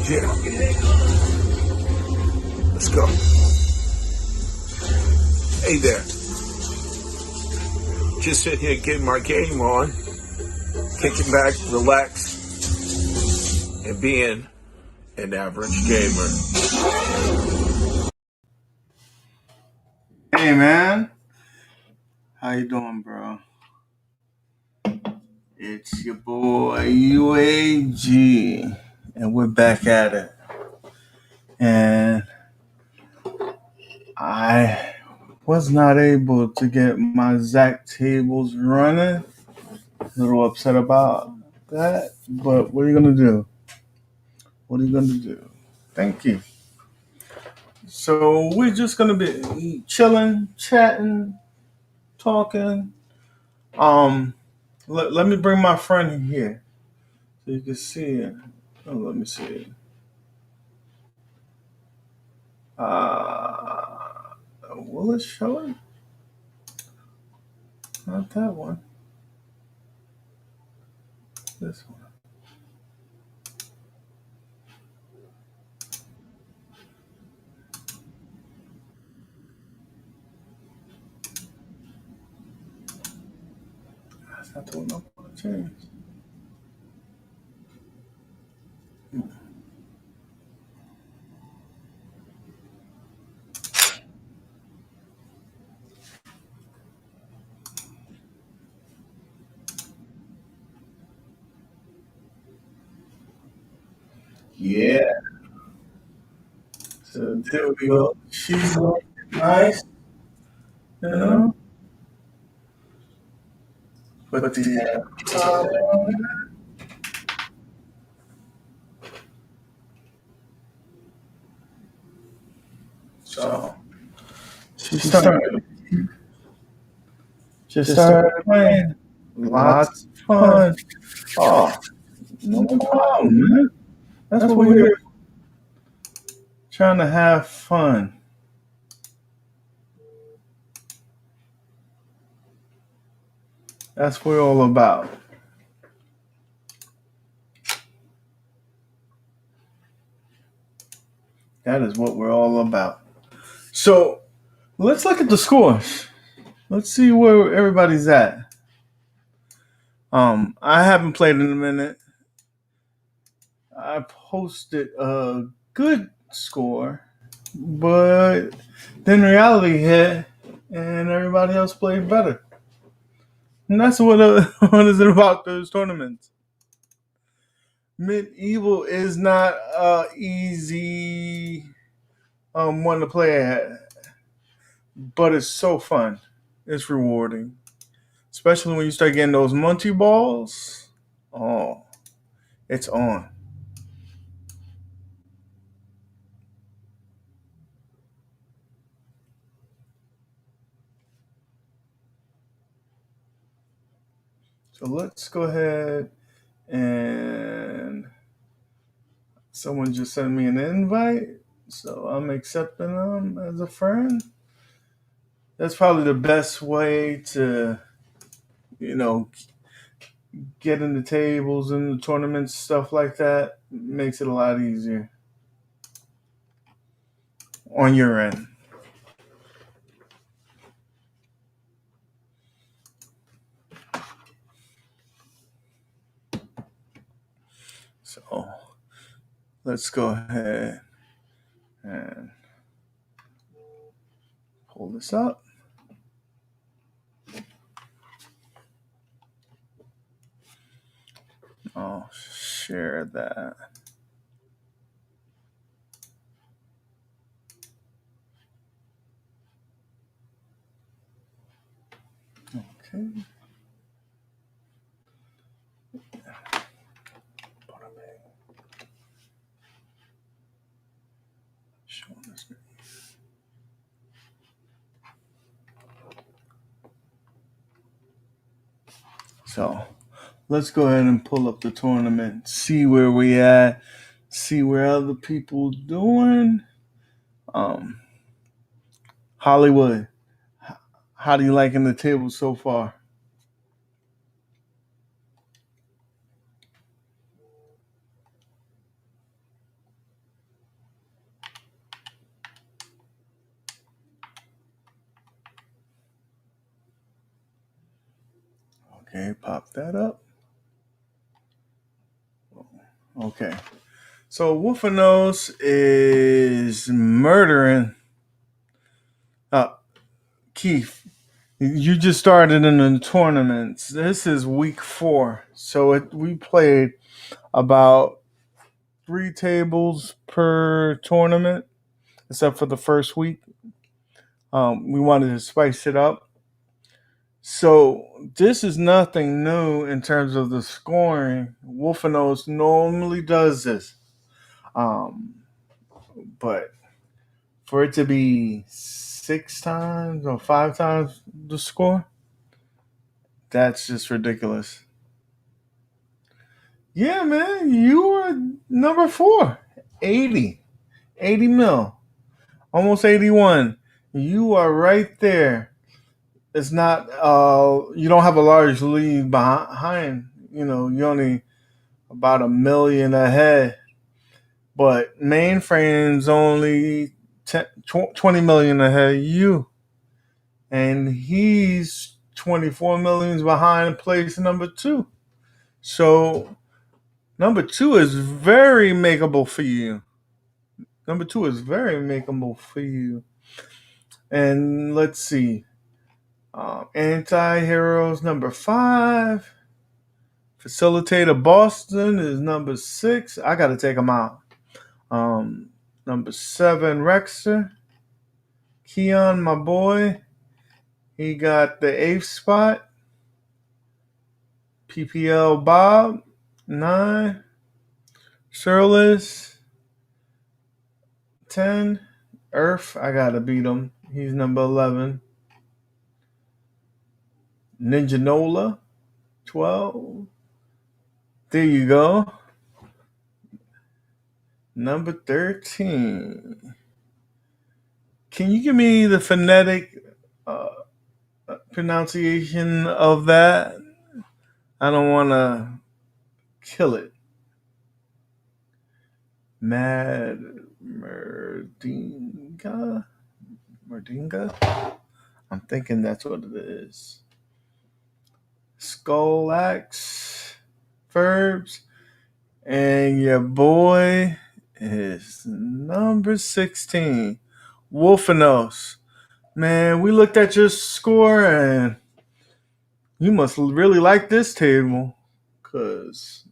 Yeah. Let's go. Hey there. Just sitting here getting my game on, kicking back, relax, and being an average gamer. Hey man, how you doing, bro? It's your boy UAG, and we're back at it. And I was not able to get my Zach tables running. A little upset about that, but what are you gonna do? What are you gonna do? Thank you. So we're just gonna be chilling, chatting, talking. Let me bring my friend in here so you can see it. Oh, let me see it. Will it show it? Not that one. This one. That's not the one I want to change. Yeah. So there we go. She's nice, you know. But the so she started playing. Lots of fun. Oh, no problem, man. That's what we're here. Trying to have fun. That's what we're all about. That is what we're all about. So let's look at the scores. Let's see where everybody's at. I haven't played in a minute. I posted a good score, but then reality hit, and everybody else played better. And that's what what is it about those tournaments? Medieval is not a easy one to play at, but it's so fun. It's rewarding, especially when you start getting those multi balls. Oh, it's on. So let's go ahead and someone just sent me an invite, so I'm accepting them as a friend. That's probably the best way to, get into tables and the tournaments, stuff like that. Makes it a lot easier on your end. So let's go ahead and pull this up. I'll share that. Okay. Showing this. So let's go ahead and pull up the tournament, see where we at, see where other people doing. Hollywood, how do you liking the table so far? Okay, pop that up. Okay. So Wolfenos is murdering. Keith, you just started in the tournaments. This is week 4. So we played about 3 tables per tournament, except for the first week. We wanted to spice it up. So this is nothing new in terms of the scoring. Wolfenos normally does this. But for it to be 6 times or 5 times the score, that's just ridiculous. Yeah, man, you were number 4. 80. 80 mil. Almost 81. You are right there. It's not, you don't have a large lead behind. You only about 1 million ahead. But mainframe's only 20 million ahead of you. And he's 24 millions behind place number 2. So number 2 is very makeable for you. Number 2 is very makeable for you. And let's see. Anti-heroes number 5. Facilitator Boston is number 6. I got to take him out. Number 7, Rexer. Keon, my boy. He got the 8th spot. PPL Bob, 9. Shirless, 10. Earth, I got to beat him. He's number 11. Ninja Nola, 12. There you go. Number 13. Can you give me the phonetic pronunciation of that? I don't want to kill it. Merdinga? I'm thinking that's what it is. Skull Axe, Verbs, and your boy is number 16, Wolfenos. Man, we looked at your score and you must really like this table, cause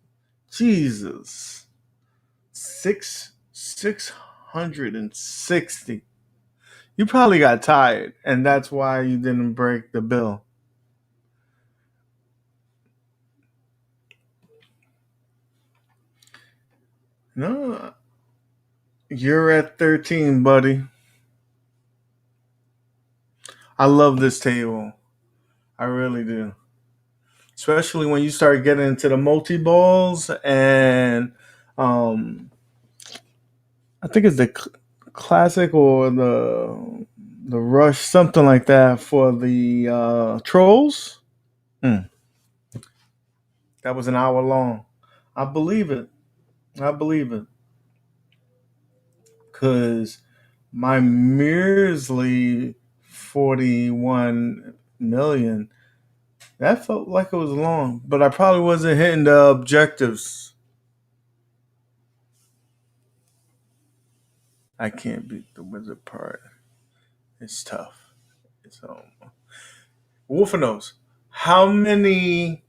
Jesus, 660. You probably got tired, and that's why you didn't break the bill. No, you're at 13, buddy. I love this table. I really do. Especially when you start getting into the multi-balls and I think it's the classic or the rush, something like that for the trolls. That was an hour long. I believe it. Because my measly 41 million, that felt like it was long, but I probably wasn't hitting the objectives. I can't beat the wizard part. It's tough. It's Wolfenos, how many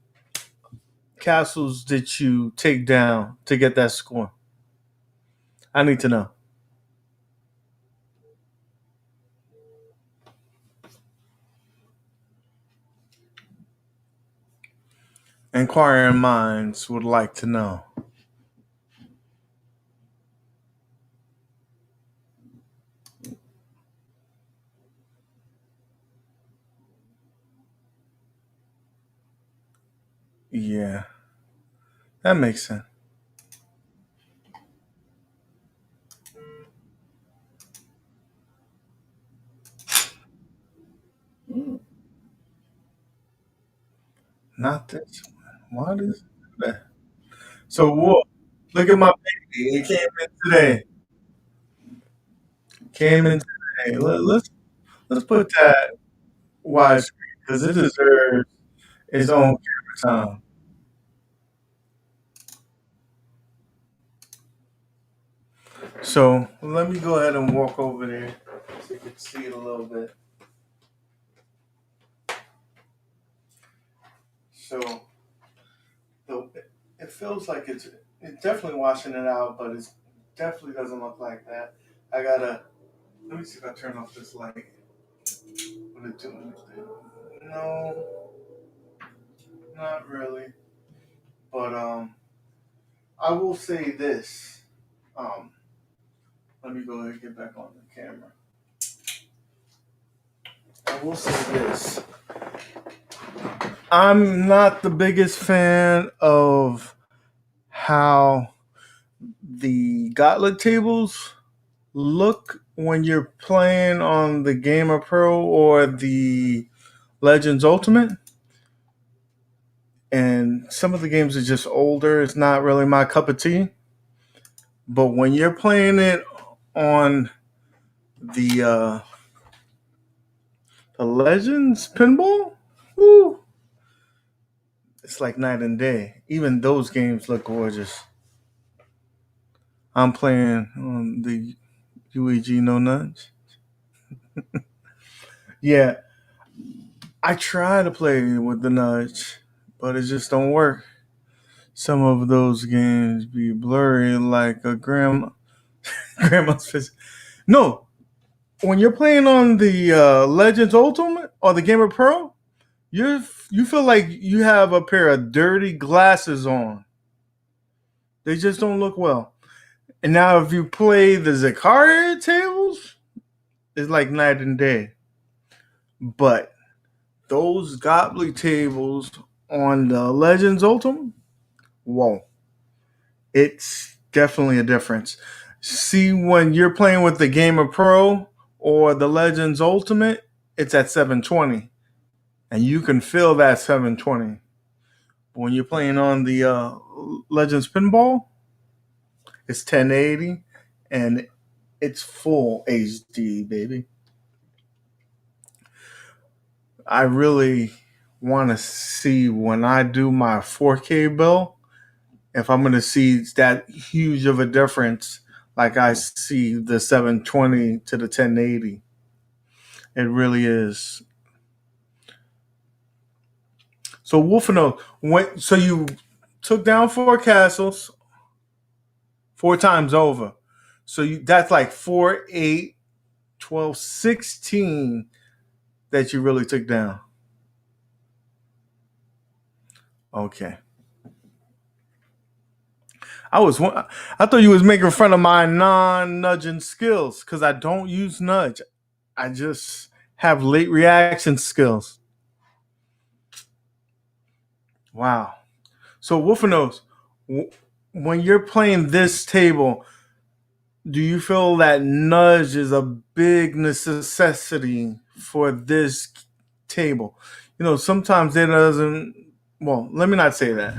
castles did you take down to get that score? I need to know. Inquiring minds would like to know. Yeah, that makes sense. Not this one. What is that? So, Wolf, look at my baby. It came in today. Came in today. Let's put that widescreen because it deserves its own. time. So let me go ahead and walk over there so you can see it a little bit. So it feels like it's definitely washing it out, but it definitely doesn't look like that. Let me see if I turn off this light. Will it do anything? No, not really. But I will say this. Um, Let me go ahead and get back on the camera. I will say this. I'm not the biggest fan of how the gauntlet tables look when you're playing on the Gamer Pro or the Legends Ultimate. And some of the games are just older. It's not really my cup of tea. But when you're playing it on the Legends Pinball, woo, it's like night and day. Even those games look gorgeous. I'm playing on the UAG No Nuts. Yeah, I try to play with the nudge, but it just don't work. Some of those games be blurry like a grandma's fist. No, when you're playing on the Legends Ultimate or the Gamer Pro, you feel like you have a pair of dirty glasses on. They just don't look well. And now if you play the Zakaria tables, it's like night and day. But those Gobbly tables on the Legends Ultimate, whoa, it's definitely a difference. See, when you're playing with the Gamer Pro or the Legends Ultimate, it's at 720. And you can feel that 720. When you're playing on the Legends Pinball, it's 1080 and it's full HD, baby. I really want to see when I do my 4K bill if I'm going to see that huge of a difference like I see the 720 to the 1080. It really is. So Wolfino, so you took down 4 castles 4 times over. So that's like 4, 8, 12, 16 that you really took down. Okay. I thought you was making fun of my non-nudging skills because I don't use nudge. I just have late reaction skills. Wow. So Wolfenos, when you're playing this table, do you feel that nudge is a big necessity for this table? You know, sometimes it doesn't. Well, let me not say that.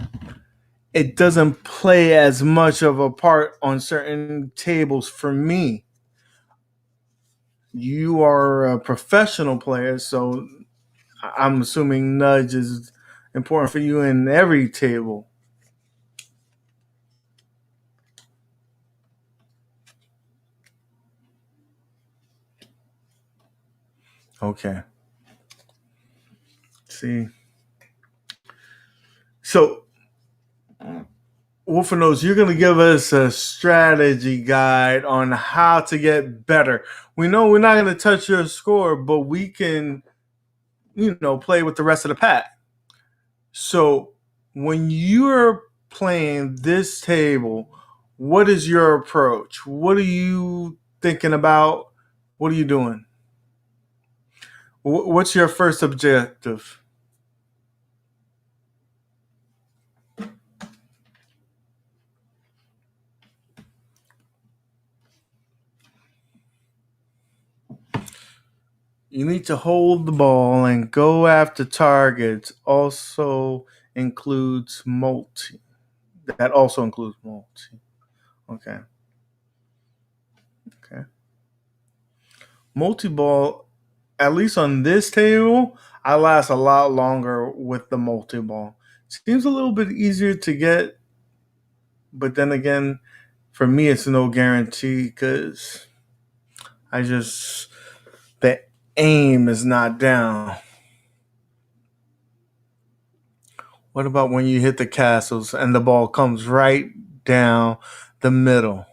It doesn't play as much of a part on certain tables for me. You are a professional player, so I'm assuming nudge is important for you in every table. Okay. See. So, Wolfenos, you're going to give us a strategy guide on how to get better. We know we're not going to touch your score, but we can, play with the rest of the pack. So, when you're playing this table, what is your approach? What are you thinking about? What are you doing? What's your first objective? You need to hold the ball and go after targets. Also includes multi. That also includes multi. Okay. Okay. Multi ball, at least on this table, I last a lot longer with the multi ball. Seems a little bit easier to get, but then again, for me, it's no guarantee because the aim is not down. What about when you hit the castles and the ball comes right down the middle?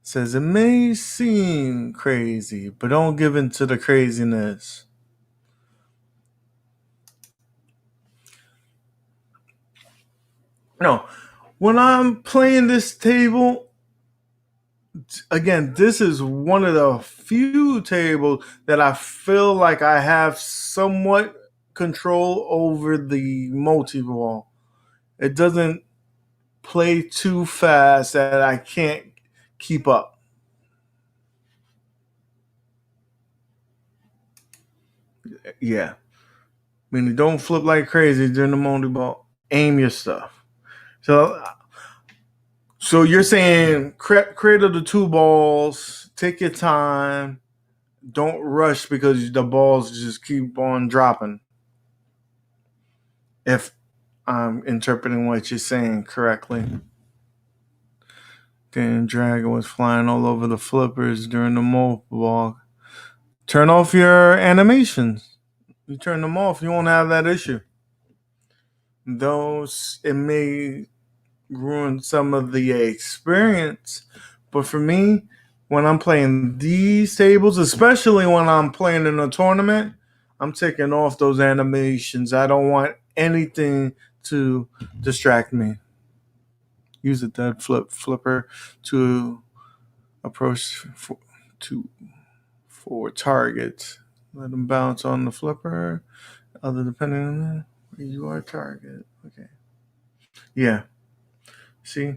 It says it may seem crazy, but don't give in to the craziness. No, when I'm playing this table, again, this is one of the few tables that I feel like I have somewhat control over the multi-ball. It doesn't play too fast that I can't keep up. Yeah. Meaning don't flip like crazy during the multi-ball. Aim your stuff. So you're saying cradle the two balls, take your time, don't rush because the balls just keep on dropping. If I'm interpreting what you're saying correctly. Then Dragon was flying all over the flippers during the multi-ball. Turn off your animations. You turn them off, you won't have that issue. Those it may ruin some of the experience, but for me, when I'm playing these tables, especially when I'm playing in a tournament, I'm taking off those animations. I don't want anything to distract me. Use a dead flipper to approach for targets. Let them bounce on the flipper. Other depending on where you are target. Okay. Yeah. See?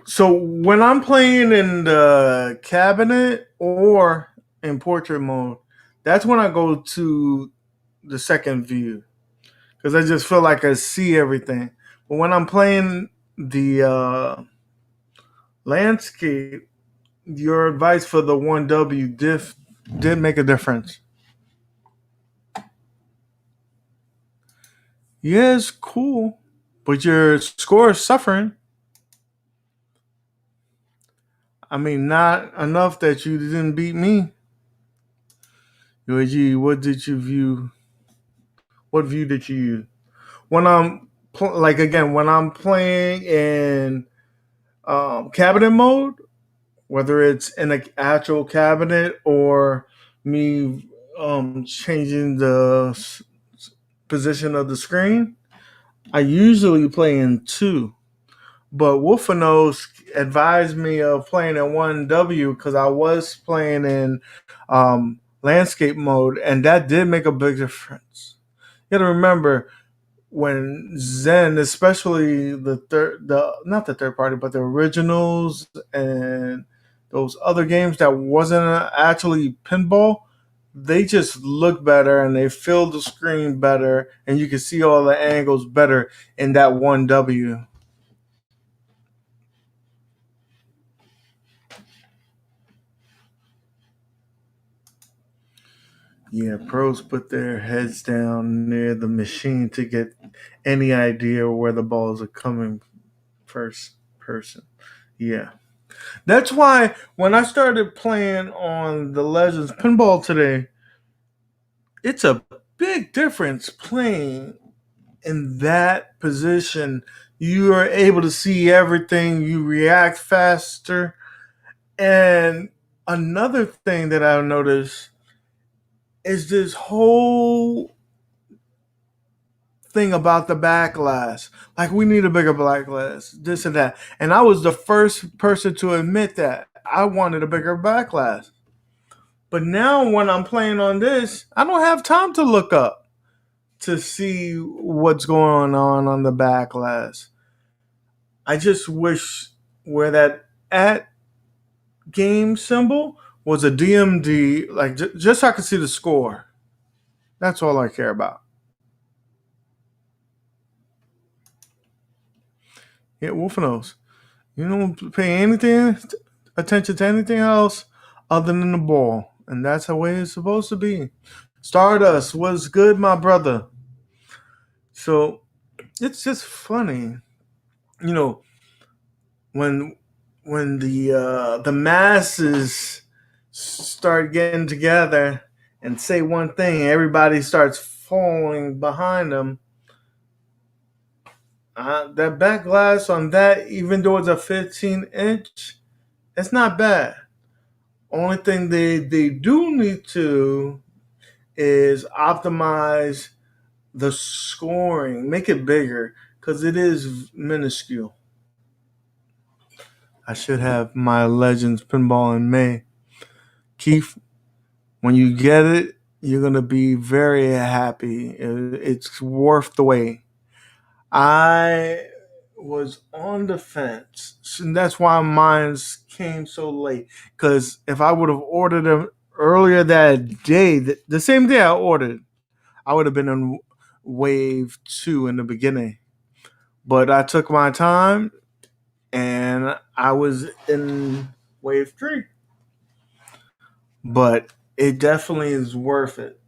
So when I'm playing in the cabinet or in portrait mode, that's when I go to the second view because I just feel like I see everything. But when I'm playing the landscape, your advice for the 1W did make a difference. Yeah, it's cool, but your score is suffering. I mean, not enough that you didn't beat me. UAG, what did you view? What view did you use? When I'm when I'm playing in cabinet mode, whether it's in an actual cabinet or me changing the position of the screen, I usually play in 2. But Wolfenos advised me of playing in 1W because I was playing in landscape mode, and that did make a big difference. You got to remember when Zen, especially not the third party, but the originals and those other games that wasn't actually pinball, they just look better and they fill the screen better, and you can see all the angles better in that 1W. Yeah, pros put their heads down near the machine to get any idea where the balls are coming first person. Yeah. That's why when I started playing on the Legends Pinball today, it's a big difference playing in that position. You are able to see everything, you react faster. And another thing that I've noticed is this whole thing about the backlash. Like, we need a bigger backlash, this and that. And I was the first person to admit that. I wanted a bigger backlash. But now when I'm playing on this, I don't have time to look up to see what's going on the backlash. I just wish where that at game symbol was a DMD, like just so I could see the score. That's all I care about. Yeah, Wolfenos. You don't pay anything attention to anything else other than the ball, and that's the way it's supposed to be. Stardust was good, my brother. So it's just funny, you know, when the masses start getting together and say one thing, everybody starts falling behind them. That back glass on that, even though it's a 15-inch, it's not bad. Only thing they do need to is optimize the scoring, make it bigger, because it is minuscule. I should have my Legends pinball in May. Keith, when you get it, you're going to be very happy. It's worth the wait. I was on the fence, and that's why mine came so late. Because if I would have ordered them earlier that day, the same day I ordered, I would have been on wave 2 in the beginning. But I took my time, and I was in wave 3. But it definitely is worth it.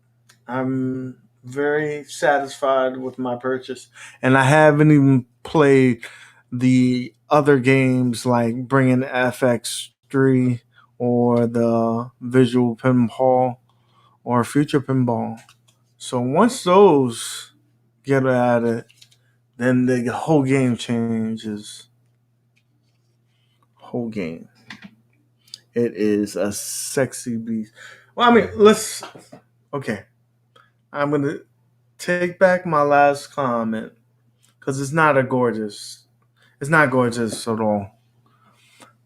I'm very satisfied with my purchase, and I haven't even played the other games like bringing FX3 or the Visual Pinball or Future Pinball. So once those get at it, then the whole game changes. Whole game. It is a sexy beast. Well, I mean, okay. I'm going to take back my last comment because it's not gorgeous at all.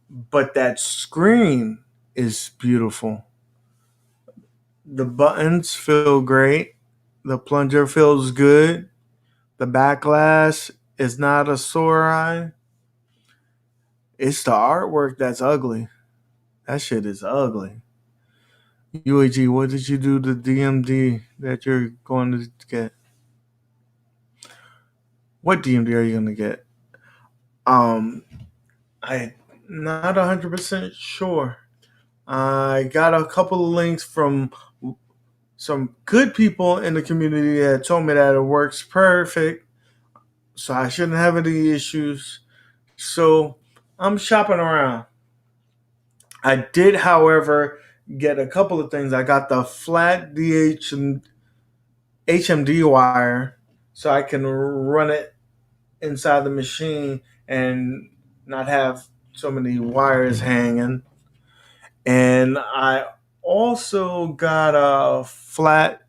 But that screen is beautiful. The buttons feel great. The plunger feels good. The backlash is not a sore eye. It's the artwork that's ugly. That shit is ugly. UAG, what did you do to DMD that you're going to get? What DMD are you going to get? I'm not 100% sure. I got a couple of links from some good people in the community that told me that it works perfect, so I shouldn't have any issues. So I'm shopping around. I did, however, get a couple of things. I got the flat DH and HMD wire, so I can run it inside the machine and not have so many wires hanging. And I also got a flat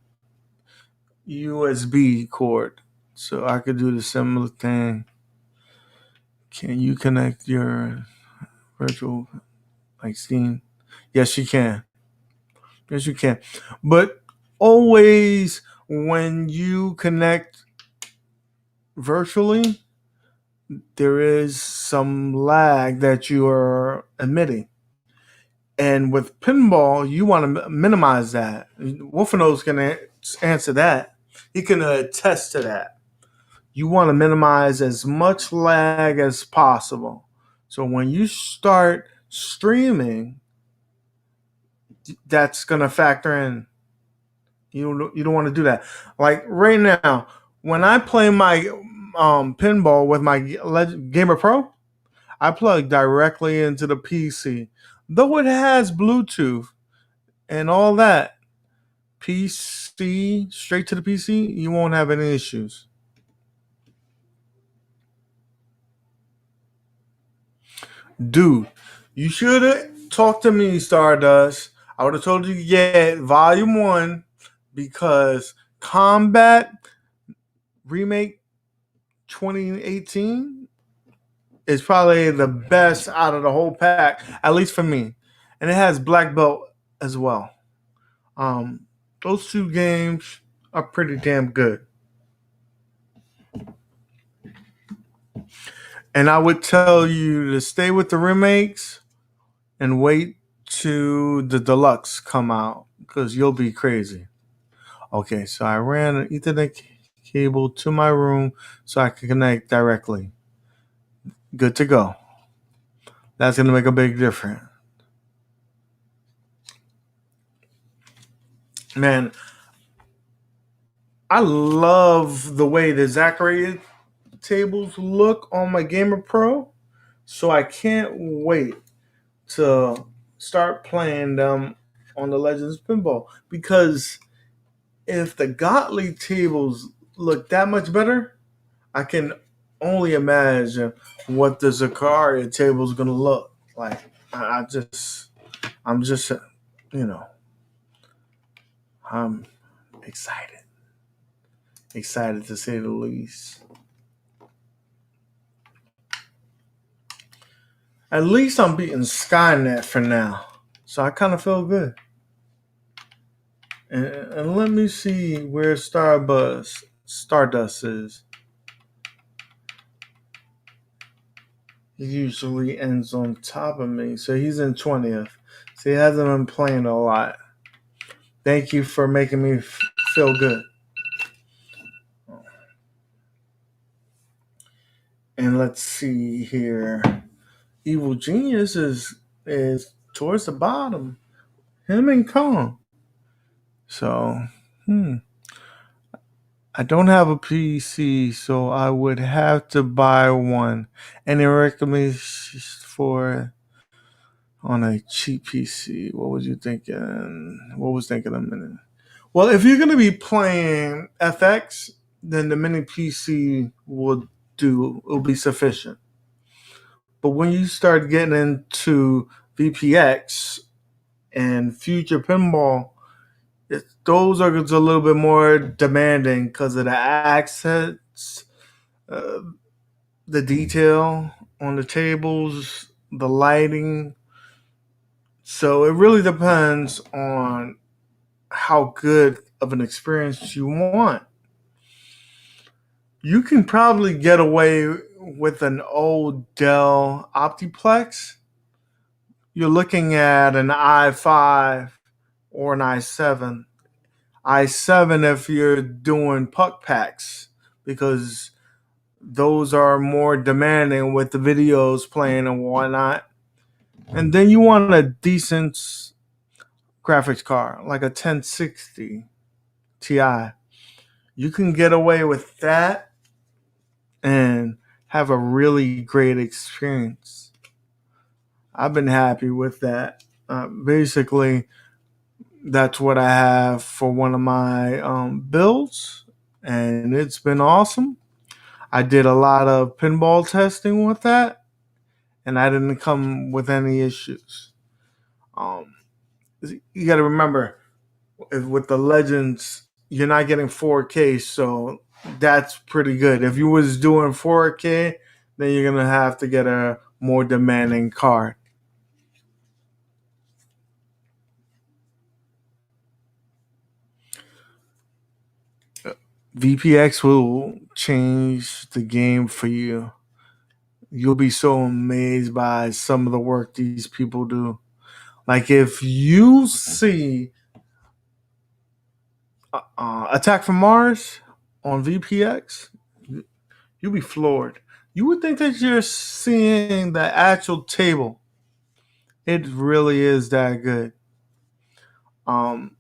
USB cord, so I could do the similar thing. Can you connect your virtual like Steam? Yes, you can. Yes, you can. But always when you connect virtually, there is some lag that you are emitting. And with pinball, you want to minimize that. Wolfenose can answer that. He can attest to that. You want to minimize as much lag as possible. So when you start streaming, that's going to factor in. You don't want to do that. Like right now, when I play my pinball with my Gamer Pro, I plug directly into the PC. Though it has Bluetooth and all that, PC, straight to the PC, you won't have any issues. Dude, you should have talked to me, Stardust. I would have told you to get Volume 1 because Combat Remake 2018 is probably the best out of the whole pack, at least for me. And it has Black Belt as well. Those two games are pretty damn good. And I would tell you to stay with the remakes and wait to the deluxe come out because you'll be crazy. Okay, so I ran an Ethernet cable to my room so I could connect directly. Good to go. That's going to make a big difference. Man, I love the way the Zachary tables look on my Gamer Pro, so I can't wait to start playing them on the Legends Pinball, because if the Gottlieb tables look that much better, I can only imagine what the Zakaria table is going to look like. I'm just, I'm excited to say the least. At least I'm beating Skynet for now, so I kind of feel good. And let me see where Stardust is. He usually ends on top of me, so he's in 20th. So he hasn't been playing a lot. Thank you for making me feel good. And let's see here. Evil Genius is towards the bottom. Him and Kong. So, I don't have a PC, so I would have to buy one. Any recommendations for on a cheap PC? What was you thinking? What was thinking a minute? Well, if you're gonna be playing FX, then the mini PC will be sufficient. But when you start getting into VPX and future pinball, those are a little bit more demanding because of the accents, the detail on the tables, the lighting. So it really depends on how good of an experience you want. You can probably get away with an old Dell Optiplex. You're looking at an i5 or an i7. i7 if you're doing puck packs, because those are more demanding with the videos playing and whatnot. And then you want a decent graphics card, like a 1060 Ti. You can get away with that and have a really great experience. I've been happy with that. Basically, that's what I have for one of my builds, and it's been awesome. I did a lot of pinball testing with that, and I didn't come with any issues. You got to remember, with the Legends, you're not getting 4K, so that's pretty good. If you was doing 4K, then you're gonna have to get a more demanding card. VPX will change the game for you. You'll be so amazed by some of the work these people do. Like if you see Attack from Mars on VPX, you'll be floored. You would think that you're seeing the actual table. It really is that good. And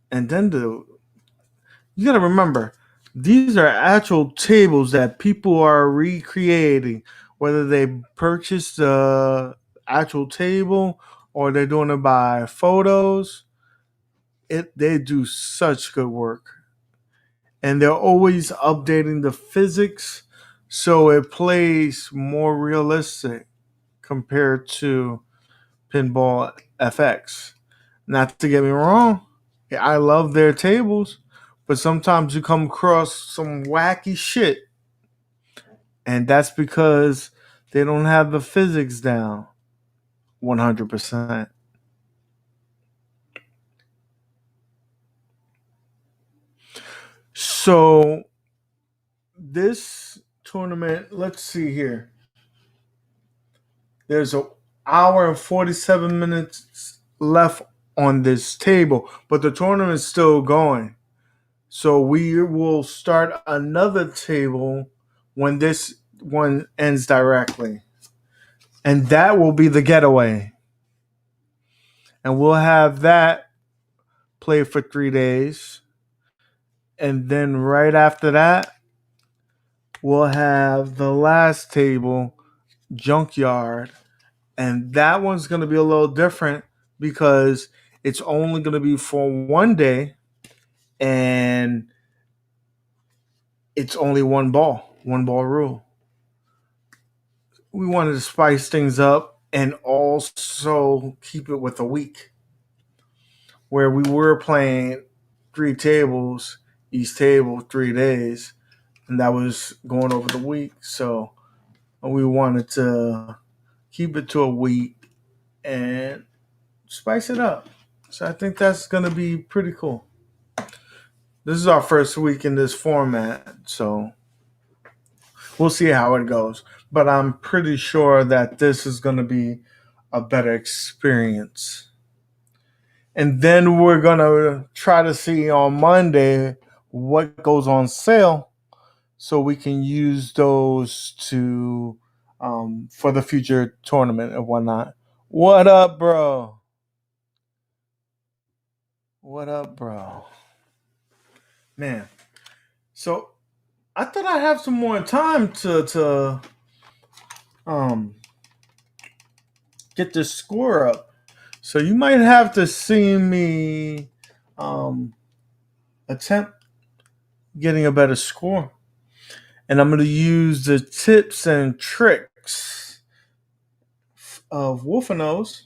then you got to remember, these are actual tables that people are recreating, whether they purchase the actual table or they're doing it by photos. They do such good work. And they're always updating the physics so it plays more realistic compared to Pinball FX. Not to get me wrong, I love their tables, but sometimes you come across some wacky shit, and that's because they don't have the physics down 100%. So this tournament, let's see here. There's an hour and 47 minutes left on this table, but the tournament's still going. So we will start another table when this one ends directly. And that will be the getaway. And we'll have that play for 3 days. And then right after that, we'll have the last table, Junkyard. And that one's going to be a little different because it's only going to be for 1 day and it's only one ball rule. We wanted to spice things up and also keep it with a week where we were playing 3 tables, each table 3 days, and that was going over the week. So we wanted to keep it to a week and spice it up. So I think that's going to be pretty cool. This is our first week in this format, so we'll see how it goes. But I'm pretty sure that this is going to be a better experience. And then we're going to try to see on Monday what goes on sale so we can use those to for the future tournament and whatnot. What up, bro? What up, bro? Man, so I thought I'd have some more time to get this score up. So you might have to see me attempt getting a better score. And I'm going to use the tips and tricks of Wolfenose.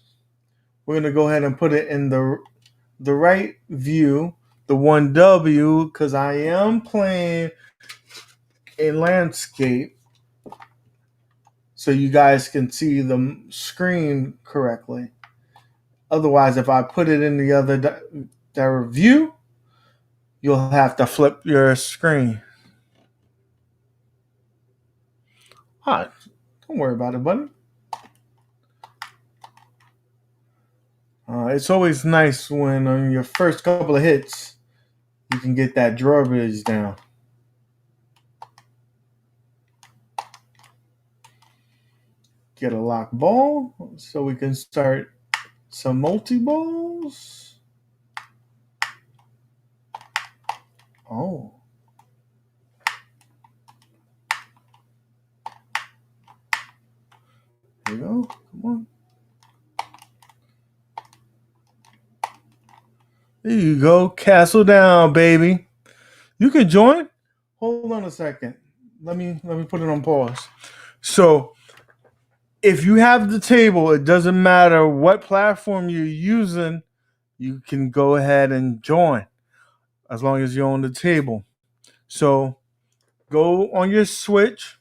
We're going to go ahead and put it in the right view, the 1W, because I am playing a landscape so you guys can see the screen correctly. Otherwise, if I put it in the other view, you'll have to flip your screen. All right, don't worry about it, buddy. It's always nice when on your first couple of hits, you can get that drawbridge down. Get a lock ball so we can start some multi-balls. Oh. There you go. Come on. There you go. Castle down, baby. You can join. Hold on a second. Let me put it on pause. So if you have the table, it doesn't matter what platform you're using, you can go ahead and join as long as you're on the table. So go on your Switch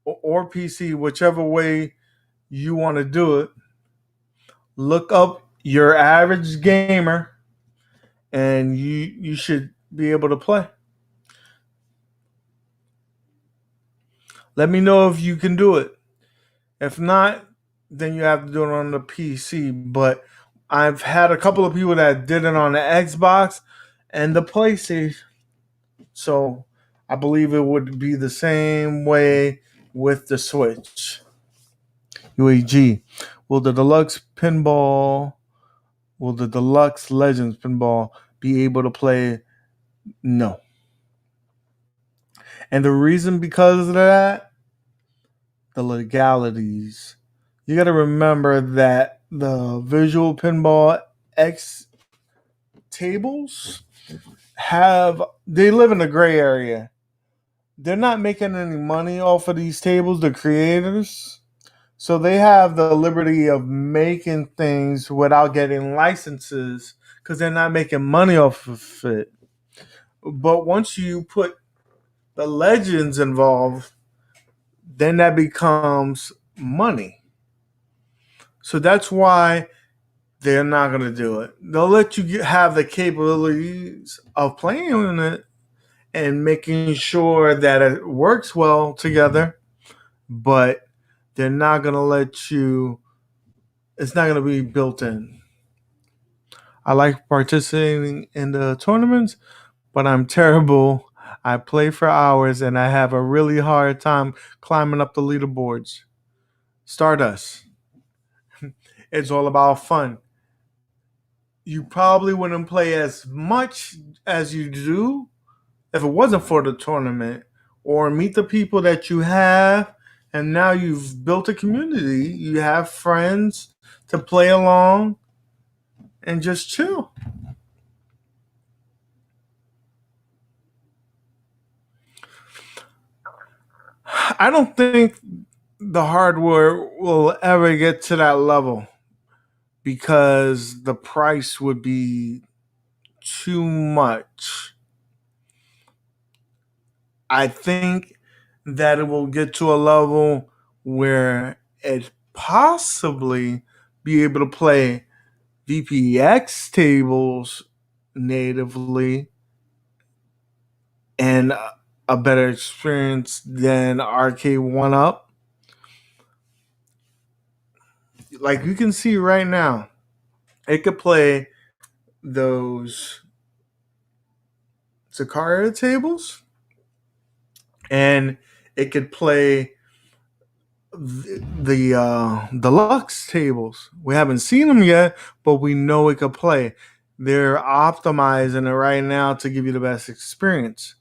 or PC, whichever way you want to do it. Look up your average gamer and you should be able to play. Let me know if you can do it. If not, then you have to do it on the PC. But I've had a couple of people that did it on the Xbox and the PlayStation. So I believe it would be the same way with the Switch. UAG. Will the Deluxe Legends Pinball be able to play? No. And the reason because of that, the legalities. You got to remember that the Visual Pinball X tables they live in a gray area. They're not making any money off of these tables, the creators. So they have the liberty of making things without getting licenses because they're not making money off of it. But once you put the legends involved, then that becomes money. So that's why they're not going to do it. They'll let you have the capabilities of playing it and making sure that it works well together, but they're not going to let you, it's not going to be built in. I like participating in the tournaments, but I'm terrible. I play for hours and I have a really hard time climbing up the leaderboards. Stardust. It's all about fun. You probably wouldn't play as much as you do if it wasn't for the tournament, or meet the people that you have, and now you've built a community. You have friends to play along and just chill. I don't think the hardware will ever get to that level because the price would be too much. I think that it will get to a level where it possibly be able to play VPX tables natively and a better experience than Arcade 1 Up. Like you can see right now, it could play those Sicaria tables and it could play the deluxe tables. We haven't seen them yet, but we know it could play. They're optimizing it right now to give you the best experience.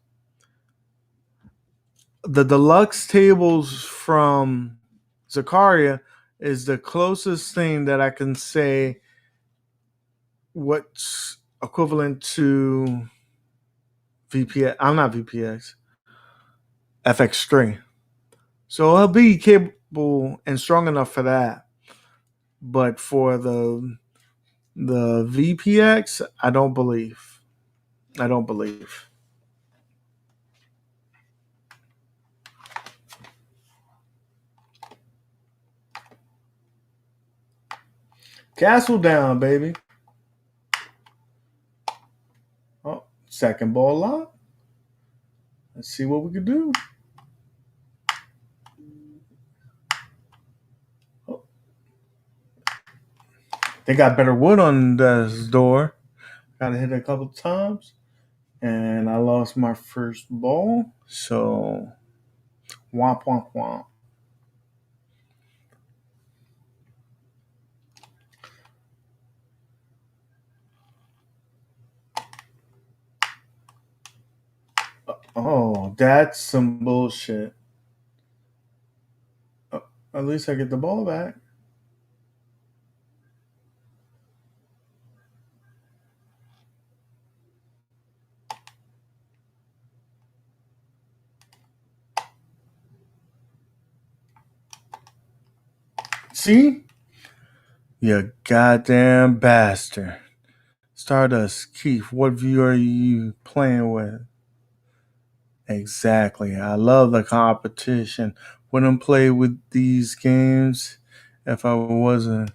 The deluxe tables from Zakaria is the closest thing that I can say what's equivalent to VPX. I'm not VPX. FX3. So it'll be capable and strong enough for that. But for the VPX, I don't believe. I don't believe. Castle down, baby. Oh, second ball lock. Let's see what we can do. Oh. They got better wood on this door. Got to hit it a couple times. And I lost my first ball. So, womp, womp, womp. Oh, that's some bullshit. At least I get the ball back. See? You goddamn bastard. Stardust, Keith, what view are you playing with? Exactly. I love the competition. Wouldn't play with these games if I wasn't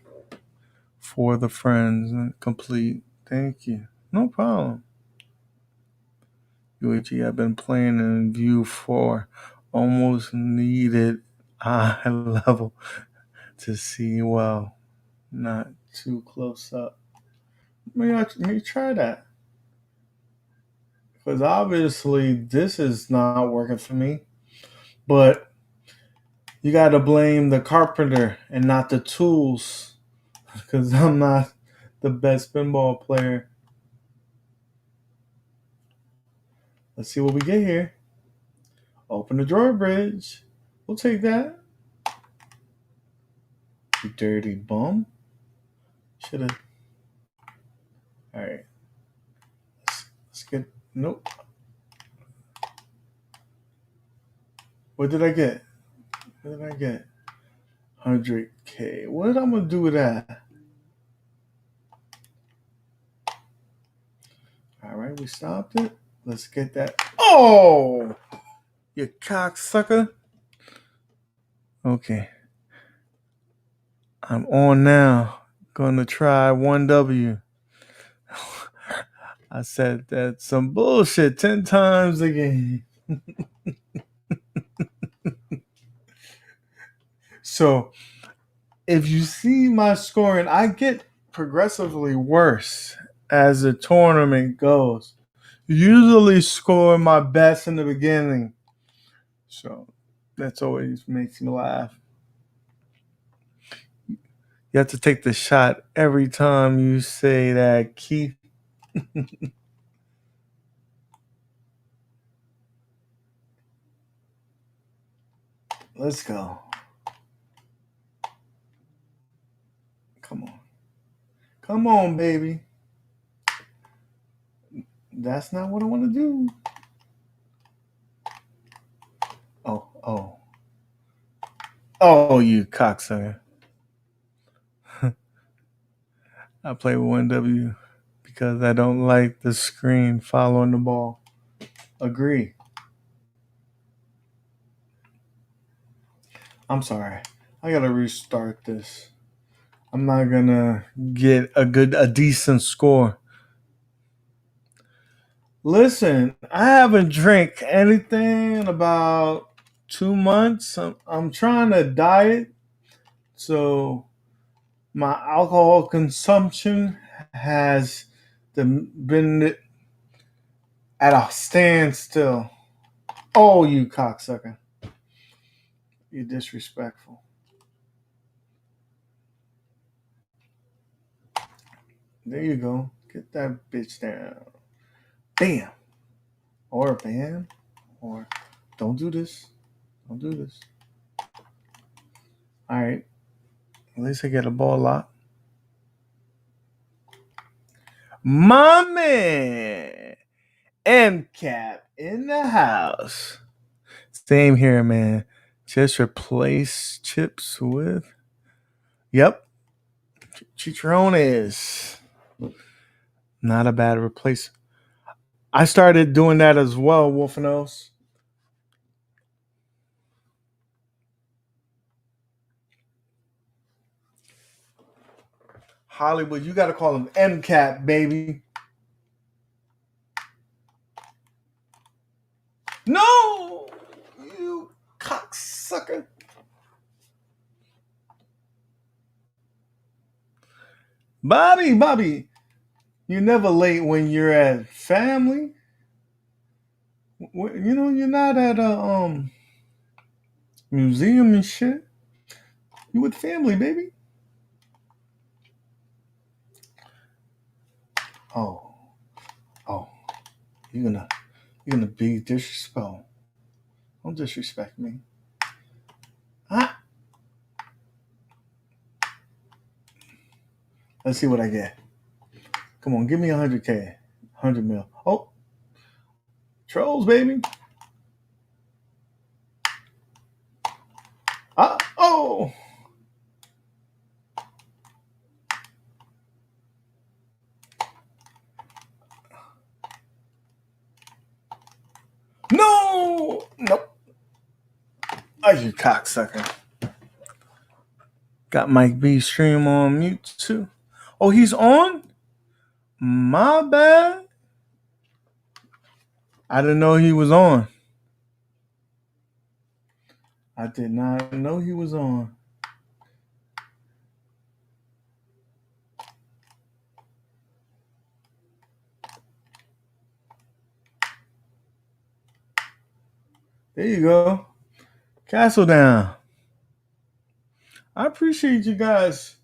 for the friends. Complete. Thank you. No problem. UAG, I've been playing in view for almost needed eye level to see well. Not too close up. Let me try that. Because obviously this is not working for me. But you got to blame the carpenter and not the tools. Because I'm not the best pinball player. Let's see what we get here. Open the drawbridge. We'll take that. You dirty bum. Should have. All right. Let's get. Nope. What did I get? What did I get? 100K. What am I going to do with that? All right, we stopped it. Let's get that. Oh! You cocksucker. Okay. I'm on now. Gonna try 1W. I said that's some bullshit 10 times again. So, if you see my scoring, I get progressively worse as the tournament goes. Usually score my best in the beginning. So, that's always makes me laugh. You have to take the shot every time you say that, Keith. Let's go. Come on. Come on, baby. That's not what I want to do. Oh. Oh, you cocksucker. I play with 1W because I don't like the screen following the ball. Agree. I'm sorry. I gotta restart this. I'm not gonna get a decent score. Listen, I haven't drank anything in about 2 months. I'm trying to diet, so my alcohol consumption has been at a standstill. Oh, you cocksucker. You're disrespectful. There you go. Get that bitch down. Bam. Or bam. Or don't do this. Don't do this. All right. At least I get a ball lock. My man. MCAP in the house. Same here, man. Just replace chips with. Yep. Chicharrones. Not a bad replace. I started doing that as well, Wolfenose. Hollywood, you got to call him MCAP, baby. No! You cocksucker. Bobby, you're never late when you're at family. You know, you're not at a museum and shit. You with family, baby. Oh, you're gonna be disrespectful. Don't disrespect me. Ah. Let's see what I get. Come on, give me 100K, 100 mil. Oh, trolls, baby. Oh. No. Nope. Oh, you cocksucker. Got Mike B stream on mute too. Oh, he's on? My bad. I didn't know he was on. I did not know he was on. There you go. Castle down. I appreciate you guys.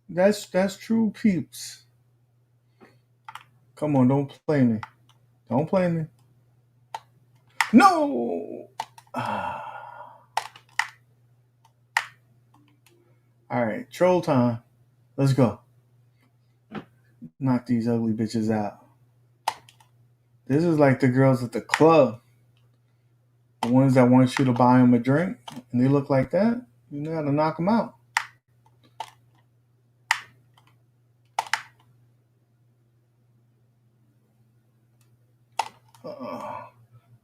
That's true peeps. Come on, don't play me. Don't play me. No! All right, troll time. Let's go. Knock these ugly bitches out. This is like the girls at the club. The ones that want you to buy them a drink, and they look like that. You gotta knock them out.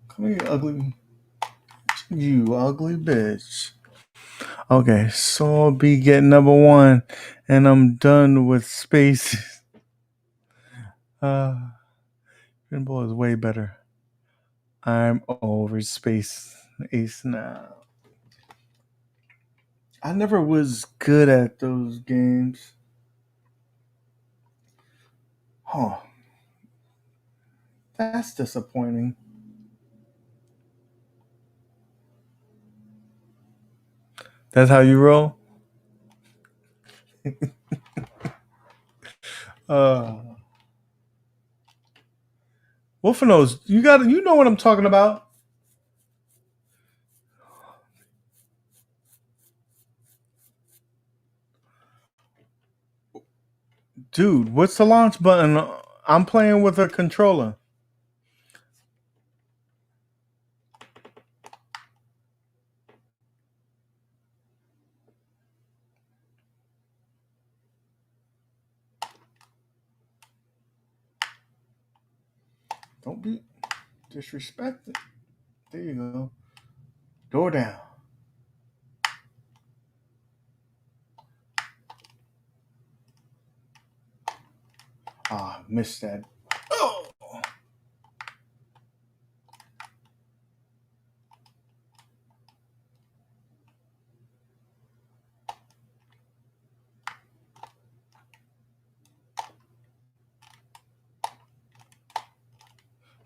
Come here, ugly. You ugly bitch. Okay, so I'll be getting number 1, and I'm done with spaces. Pinball is way better. I'm over Space Ace now. I never was good at those games. Oh, that's disappointing. That's how you roll? Wolfenose, you know what I'm talking about. Dude, what's the launch button? I'm playing with a controller. Don't be disrespected. There you go. Door down. Ah, missed that. Oh.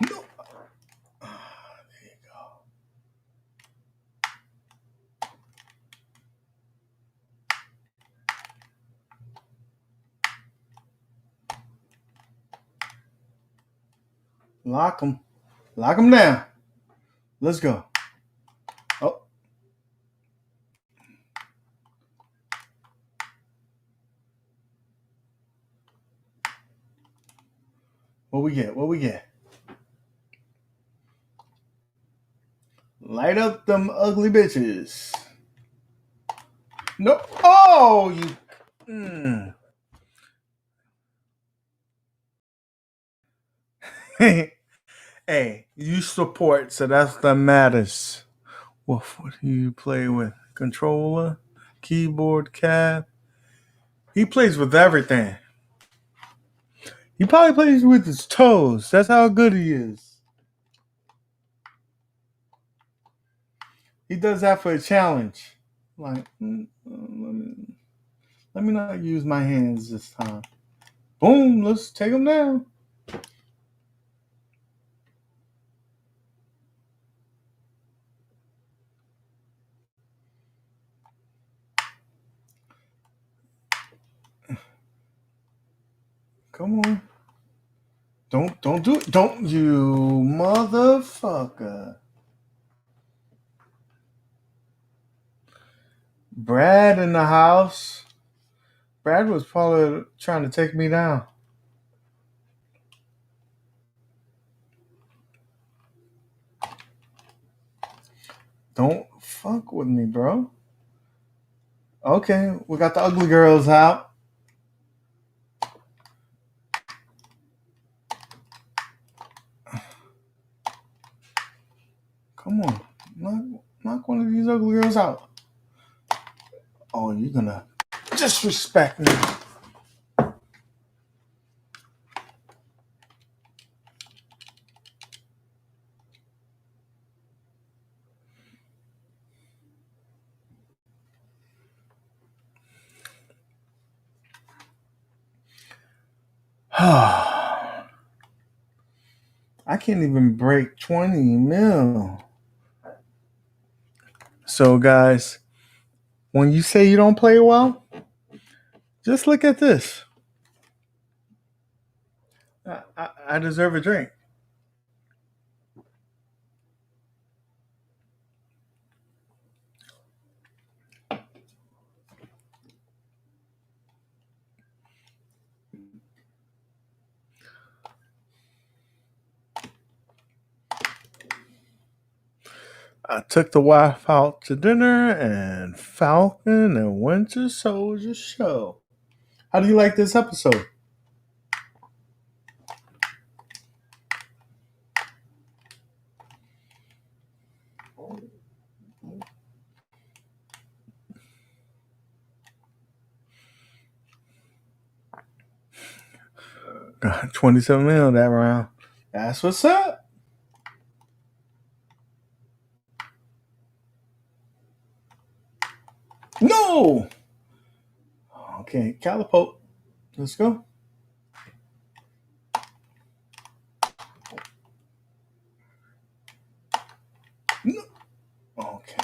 No. Ah, there you go. Lock them. Lock them down. Let's go. Oh. What we get? What we get? Light up them ugly bitches. No. Oh, you. Mm. Hey, you support, so that's the matters. What do you play with? Controller, keyboard, cab. He plays with everything. He probably plays with his toes. That's how good he is. He does that for a challenge. Like, let me not use my hands this time. Boom, let's take him down. Come on. Don't do it. Don't you motherfucker. Brad in the house. Brad was probably trying to take me down. Don't fuck with me, bro. Okay, we got the ugly girls out. Come on. Knock one of these ugly girls out. Oh, you're gonna disrespect me. I can't even break 20 mil. So, guys, when you say you don't play well, just look at this. I deserve a drink. I took the wife out to dinner and Falcon and Winter Soldier show. How do you like this episode? Got 27 mil that round. That's what's up. No. Okay, Calipo. Let's go. No. Okay.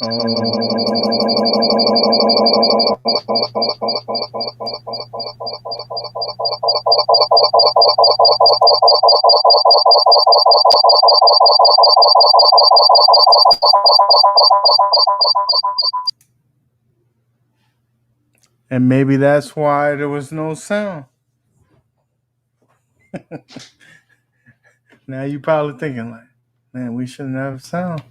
And maybe that's why there was no sound. Now you're probably thinking like, man, we shouldn't have sound.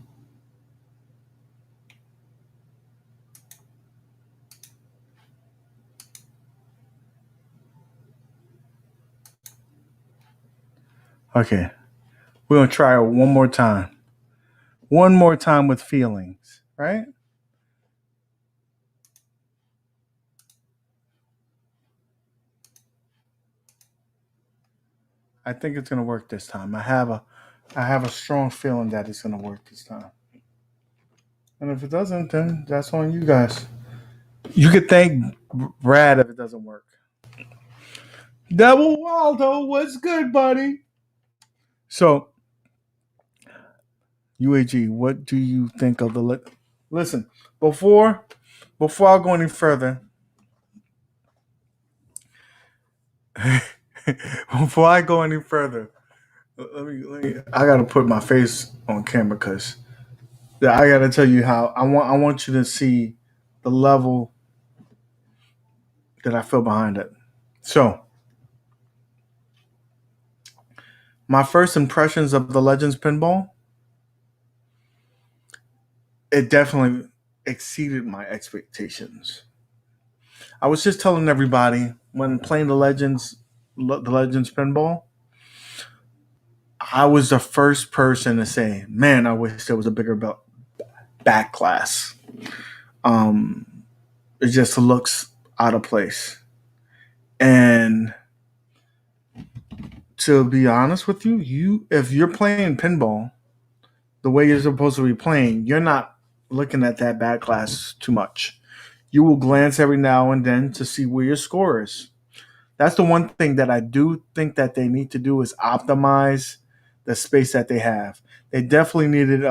Okay, we're gonna try it one more time. One more time with feelings, right? I think it's gonna work this time. I have a strong feeling that it's gonna work this time. And if it doesn't, then that's on you guys. You could thank Brad if it doesn't work. Double Waldo, what's good, buddy? So, UAG, what do you think of the? Listen, before I go any further, before I go any further, let me. I gotta put my face on camera because I gotta tell you how I want you to see the level that I feel behind it. So, my first impressions of the Legends Pinball, it definitely exceeded my expectations. I was just telling everybody when playing the Legends Pinball, I was the first person to say, "Man, I wish there was a bigger back class. It just looks out of place." And to be honest with you, if you're playing pinball the way you're supposed to be playing, you're not looking at that back class too much. You will glance every now and then to see where your score is. That's the one thing that I do think that they need to do is optimize the space that they have. They definitely needed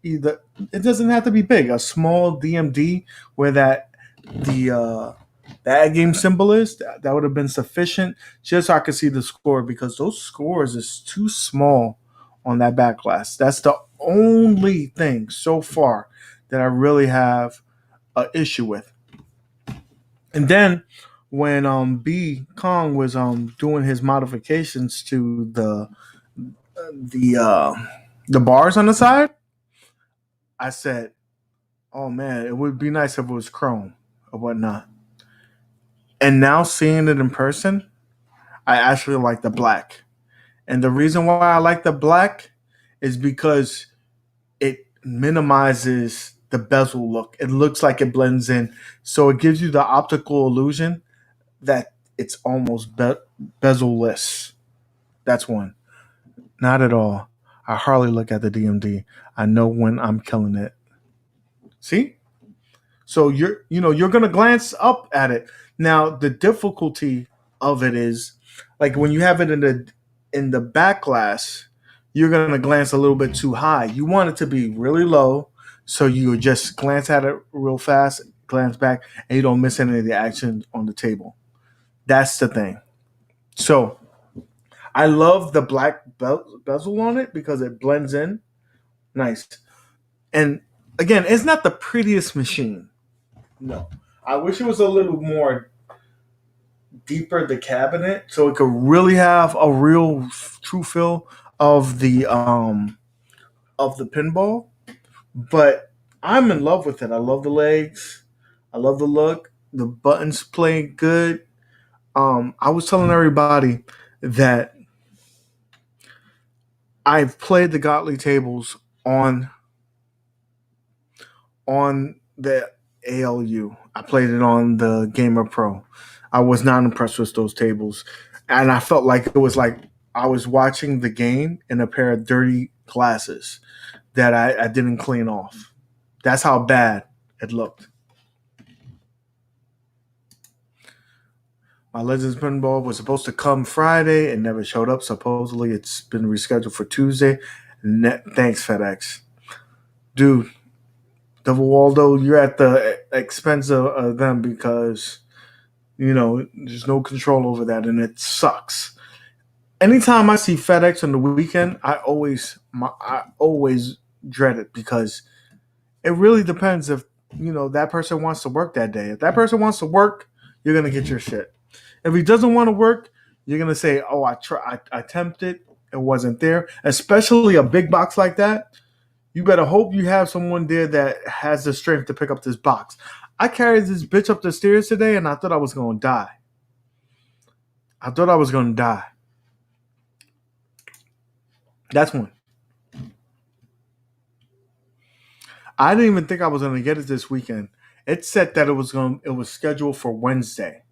either, it doesn't have to be big, a small DMD where the ad game symbol is. That would have been sufficient just so I could see the score because those scores is too small on that back glass. That's the only thing so far that I really have an issue with. And then when B Kong was doing his modifications to the the bars on the side, I said, "Oh man, it would be nice if it was chrome or whatnot." And now seeing it in person, I actually like the black. And the reason why I like the black is because it minimizes the bezel look. It looks like it blends in, so it gives you the optical illusion that it's almost bezel-less. That's one. Not at all. I hardly look at the DMD. I know when I'm killing it. See? So you're gonna glance up at it. Now the difficulty of it is like when you have it in the back glass, you're gonna glance a little bit too high. You want it to be really low, so you just glance at it real fast, glance back, and you don't miss any of the action on the table. That's the thing. So I love the black bezel on it because it blends in nice. And again, it's not the prettiest machine. No. I wish it was a little more deeper the cabinet so it could really have a real true feel of the pinball. But I'm in love with it. I love the legs. I love the look. The buttons play good. I was telling everybody that I've played the Gottlieb tables on the ALU. I played it on the Gamer Pro. I was not impressed with those tables, and I felt like it was like I was watching the game in a pair of dirty glasses that I didn't clean off. That's how bad it looked. My Legends Pinball was supposed to come Friday. It never showed up. Supposedly, it's been rescheduled for Tuesday. Thanks, FedEx. Dude, although you're at the expense of them because there's no control over that, and it sucks. Anytime I see FedEx on the weekend, I always dread it because it really depends if that person wants to work that day. If that person wants to work, you're gonna get your shit. If he doesn't want to work, you're gonna say, "Oh, I attempted, it wasn't there." Especially a big box like that, you better hope you have someone there that has the strength to pick up this box. I carried this bitch up the stairs today, and I thought I was gonna die. I thought I was gonna die. That's one. I didn't even think I was gonna get it this weekend. It said that it was scheduled for Wednesday,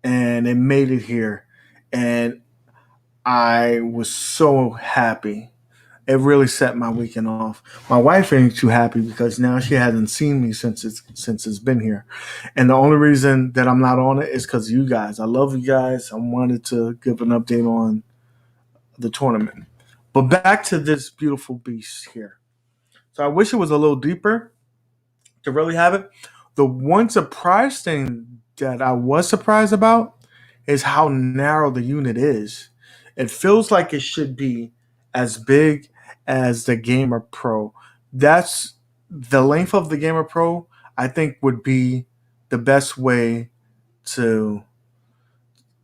and it made it here, and I was so happy. It really set my weekend off. My wife ain't too happy because now she hasn't seen me since it's been here, and the only reason that I'm not on it is because you guys. I love you guys. I wanted to give an update on the tournament, but back to this beautiful beast here. So I wish it was a little deeper to really have it. The one surprise thing that I was surprised about is how narrow the unit is. It feels like it should be as big as the Gamer Pro. That's the length of the Gamer Pro, I think would be the best way to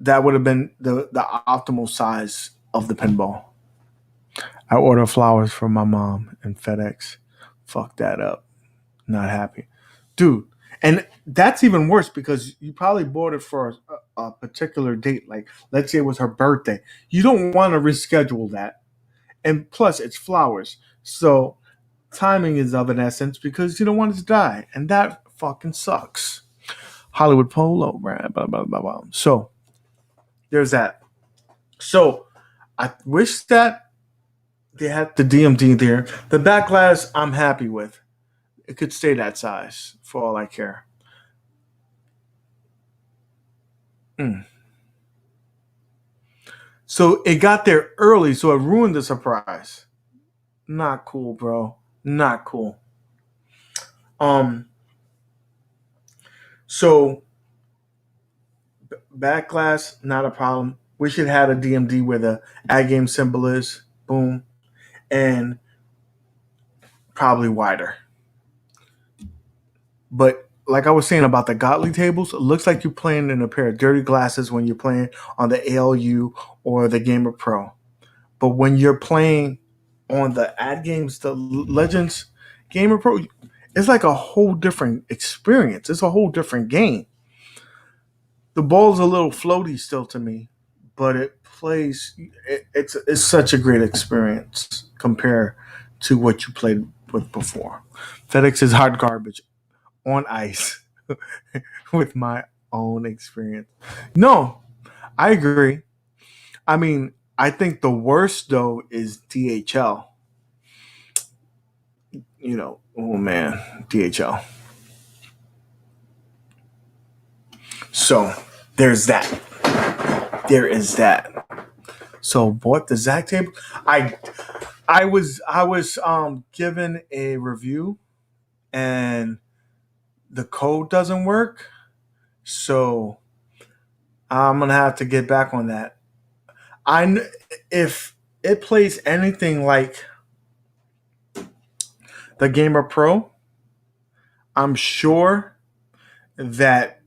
that would have been the optimal size of the pinball. I order flowers from my mom and FedEx. Fuck that up. Not happy. Dude, and that's even worse because you probably bought it for a particular date. Like, let's say it was her birthday. You don't want to reschedule that. And plus, it's flowers. So, timing is of an essence because you don't want it to die. And that fucking sucks. Hollywood Polo, brand, blah, blah, blah, blah. So, there's that. So, I wish that they had the DMD there. The back glass, I'm happy with. It could stay that size for all I care. Mm. So it got there early, so it ruined the surprise. Not cool, bro. Not cool. Um. So back glass, not a problem. Wish it had a DMD where the ad game symbol is. Boom. And probably wider. But like I was saying about the Gottlieb tables, it looks like you're playing in a pair of dirty glasses when you're playing on the ALU or the Gamer Pro. But when you're playing on the ad games, the Legends Gamer Pro, it's like a whole different experience. It's a whole different game. The ball's a little floaty still to me, but it plays. It's such a great experience compared to what you played with before. FedEx is hot garbage on ice with my own experience. No, I agree. I mean, I think the worst though is DHL. Oh man, DHL. So there's that. There is that. So bought the Zack table. I was given a review and the code doesn't work. So I'm gonna have to get back on that. If it plays anything like the Gamer Pro, I'm sure that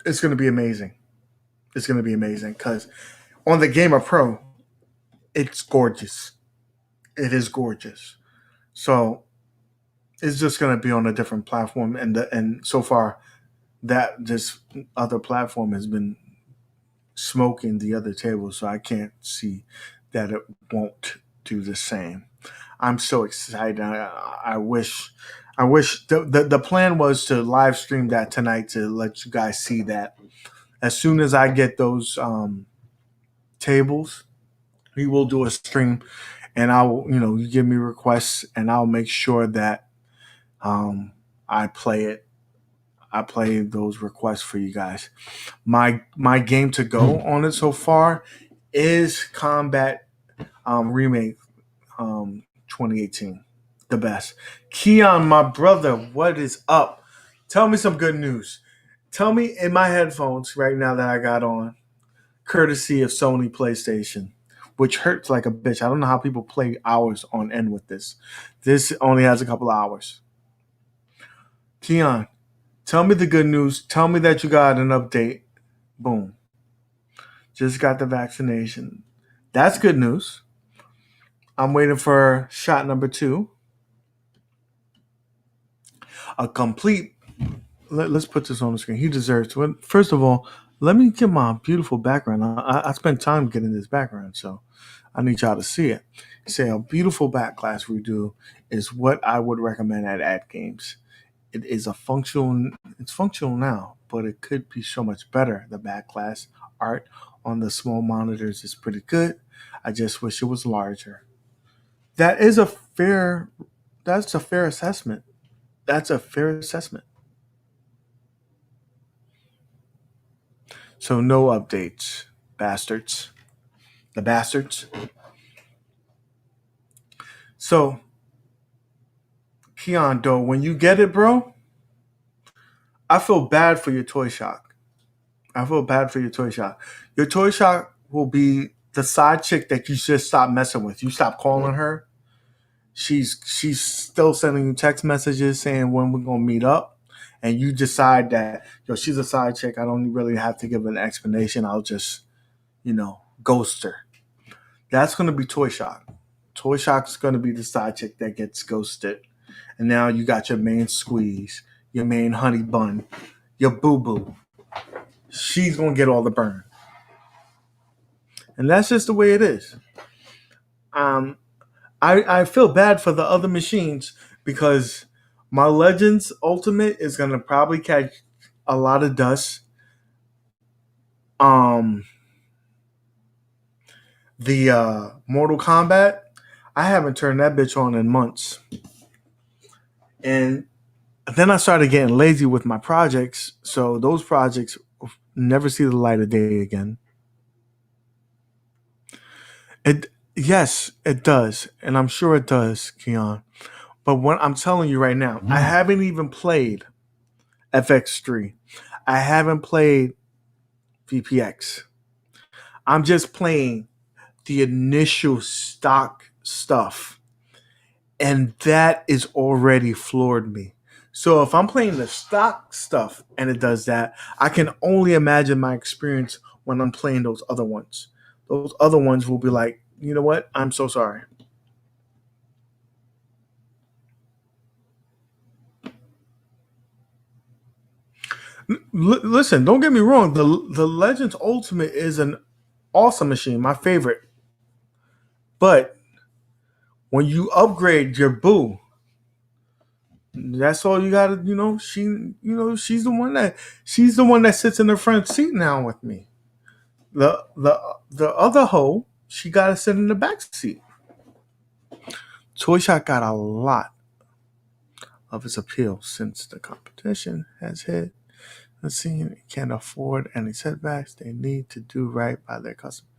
it's going to be amazing. It's going to be amazing because on the Gamer Pro, it's gorgeous. It is gorgeous. So it's just going to be on a different platform, and so far that this other platform has been smoking the other table, so I can't see that it won't do the same. I'm so excited. I wish. I wish the plan was to live stream that tonight to let you guys see that. As soon as I get those tables, we will do a stream, and I'll you give me requests, and I'll make sure that I play it. I play those requests for you guys. My game to go on it so far is Combat Remake 2018. The best. Keon, my brother, what is up? Tell me some good news. Tell me in my headphones right now that I got on, courtesy of Sony PlayStation, which hurts like a bitch. I don't know how people play hours on end with this. This only has a couple hours. Keon, tell me the good news. Tell me that you got an update. Boom. Just got the vaccination. That's good news. I'm waiting for shot number 2. A complete. Let's put this on the screen. He deserves it. First of all, let me get my beautiful background. I spent time getting this background, so I need y'all to see it. Say a beautiful back class redo is what I would recommend at Games. It is a functional. It's functional now, but it could be so much better. The back class art on the small monitors is pretty good. I just wish it was larger. That is a fair. That's a fair assessment. That's a fair assessment. So no updates, bastards. The bastards. So, Keon, though, when you get it, bro, I feel bad for your toy shock. I feel bad for your toy shock. Your toy shock will be the side chick that you just stop messing with. You stop calling her. She's still sending you text messages saying when we're gonna meet up, and you decide that she's a side chick. I don't really have to give an explanation. I'll just ghost her. That's gonna be toy shock. Toy shock's gonna be the side chick that gets ghosted, and now you got your main squeeze, your main honey bun, your boo boo. She's gonna get all the burn, and that's just the way it is. I feel bad for the other machines because my Legends Ultimate is gonna probably catch a lot of dust. The Mortal Kombat, I haven't turned that bitch on in months, and then I started getting lazy with my projects, so those projects never see the light of day again. Yes, it does, and I'm sure it does, Keon. But what I'm telling you right now, I haven't even played FX3. I haven't played VPX. I'm just playing the initial stock stuff, and that is already floored me. So if I'm playing the stock stuff and it does that, I can only imagine my experience when I'm playing those other ones. Those other ones will be like, you know what? I'm so sorry. Listen, don't get me wrong. The Legends Ultimate is an awesome machine, my favorite. But when you upgrade your boo, that's all you gotta. She's the one that sits in the front seat now with me. The other hoe, she gotta sit in the back seat. Toy Shot got a lot of its appeal since the competition has hit. The scene can't afford any setbacks. They need to do right by their customers.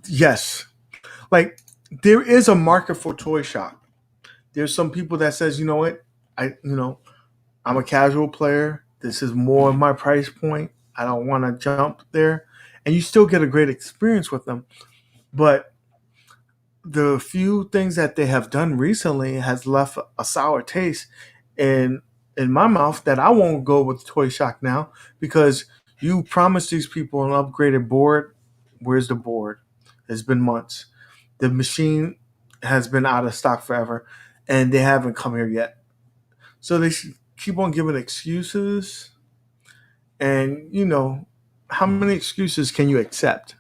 Yes, like there is a market for Toy Shop. There's some people that says, you know what, I'm a casual player. This is more of my price point. I don't want to jump there, and you still get a great experience with them. But the few things that they have done recently has left a sour taste in my mouth that I won't go with Toy Shock now because you promised these people an upgraded board. Where's the board? It's been months. The machine has been out of stock forever, and they haven't come here yet. So they keep on giving excuses, and how many excuses can you accept?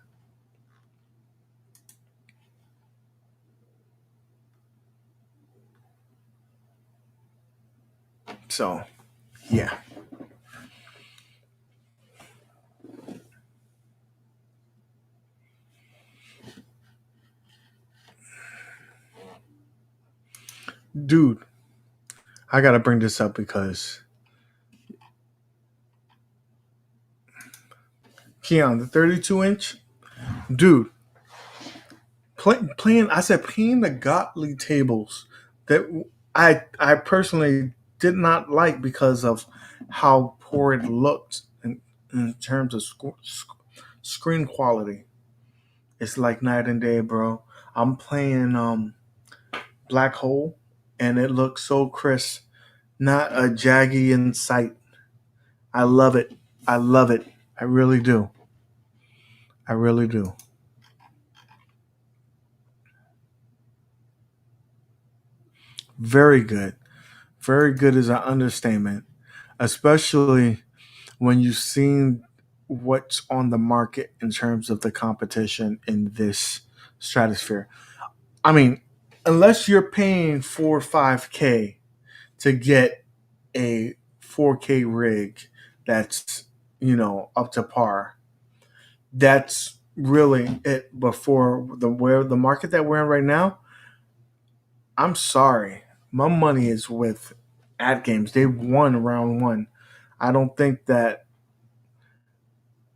So, yeah. Dude, I gotta bring this up because Keon, the 32-inch, dude, playing the Gottlieb tables that I personally did not like because of how poor it looked in terms of screen quality. It's like night and day, bro. I'm playing Black Hole, and it looks so crisp, not a jaggy in sight. I love it. I love it. I really do. I really do. Very good. Very good is an understatement, especially when you've seen what's on the market in terms of the competition in this stratosphere. I mean, unless you're paying 4 or 5K to get a 4K rig that's, up to par, that's really it. Before the market that we're in right now, I'm sorry. My money is with ad games. They won round one. I don't think that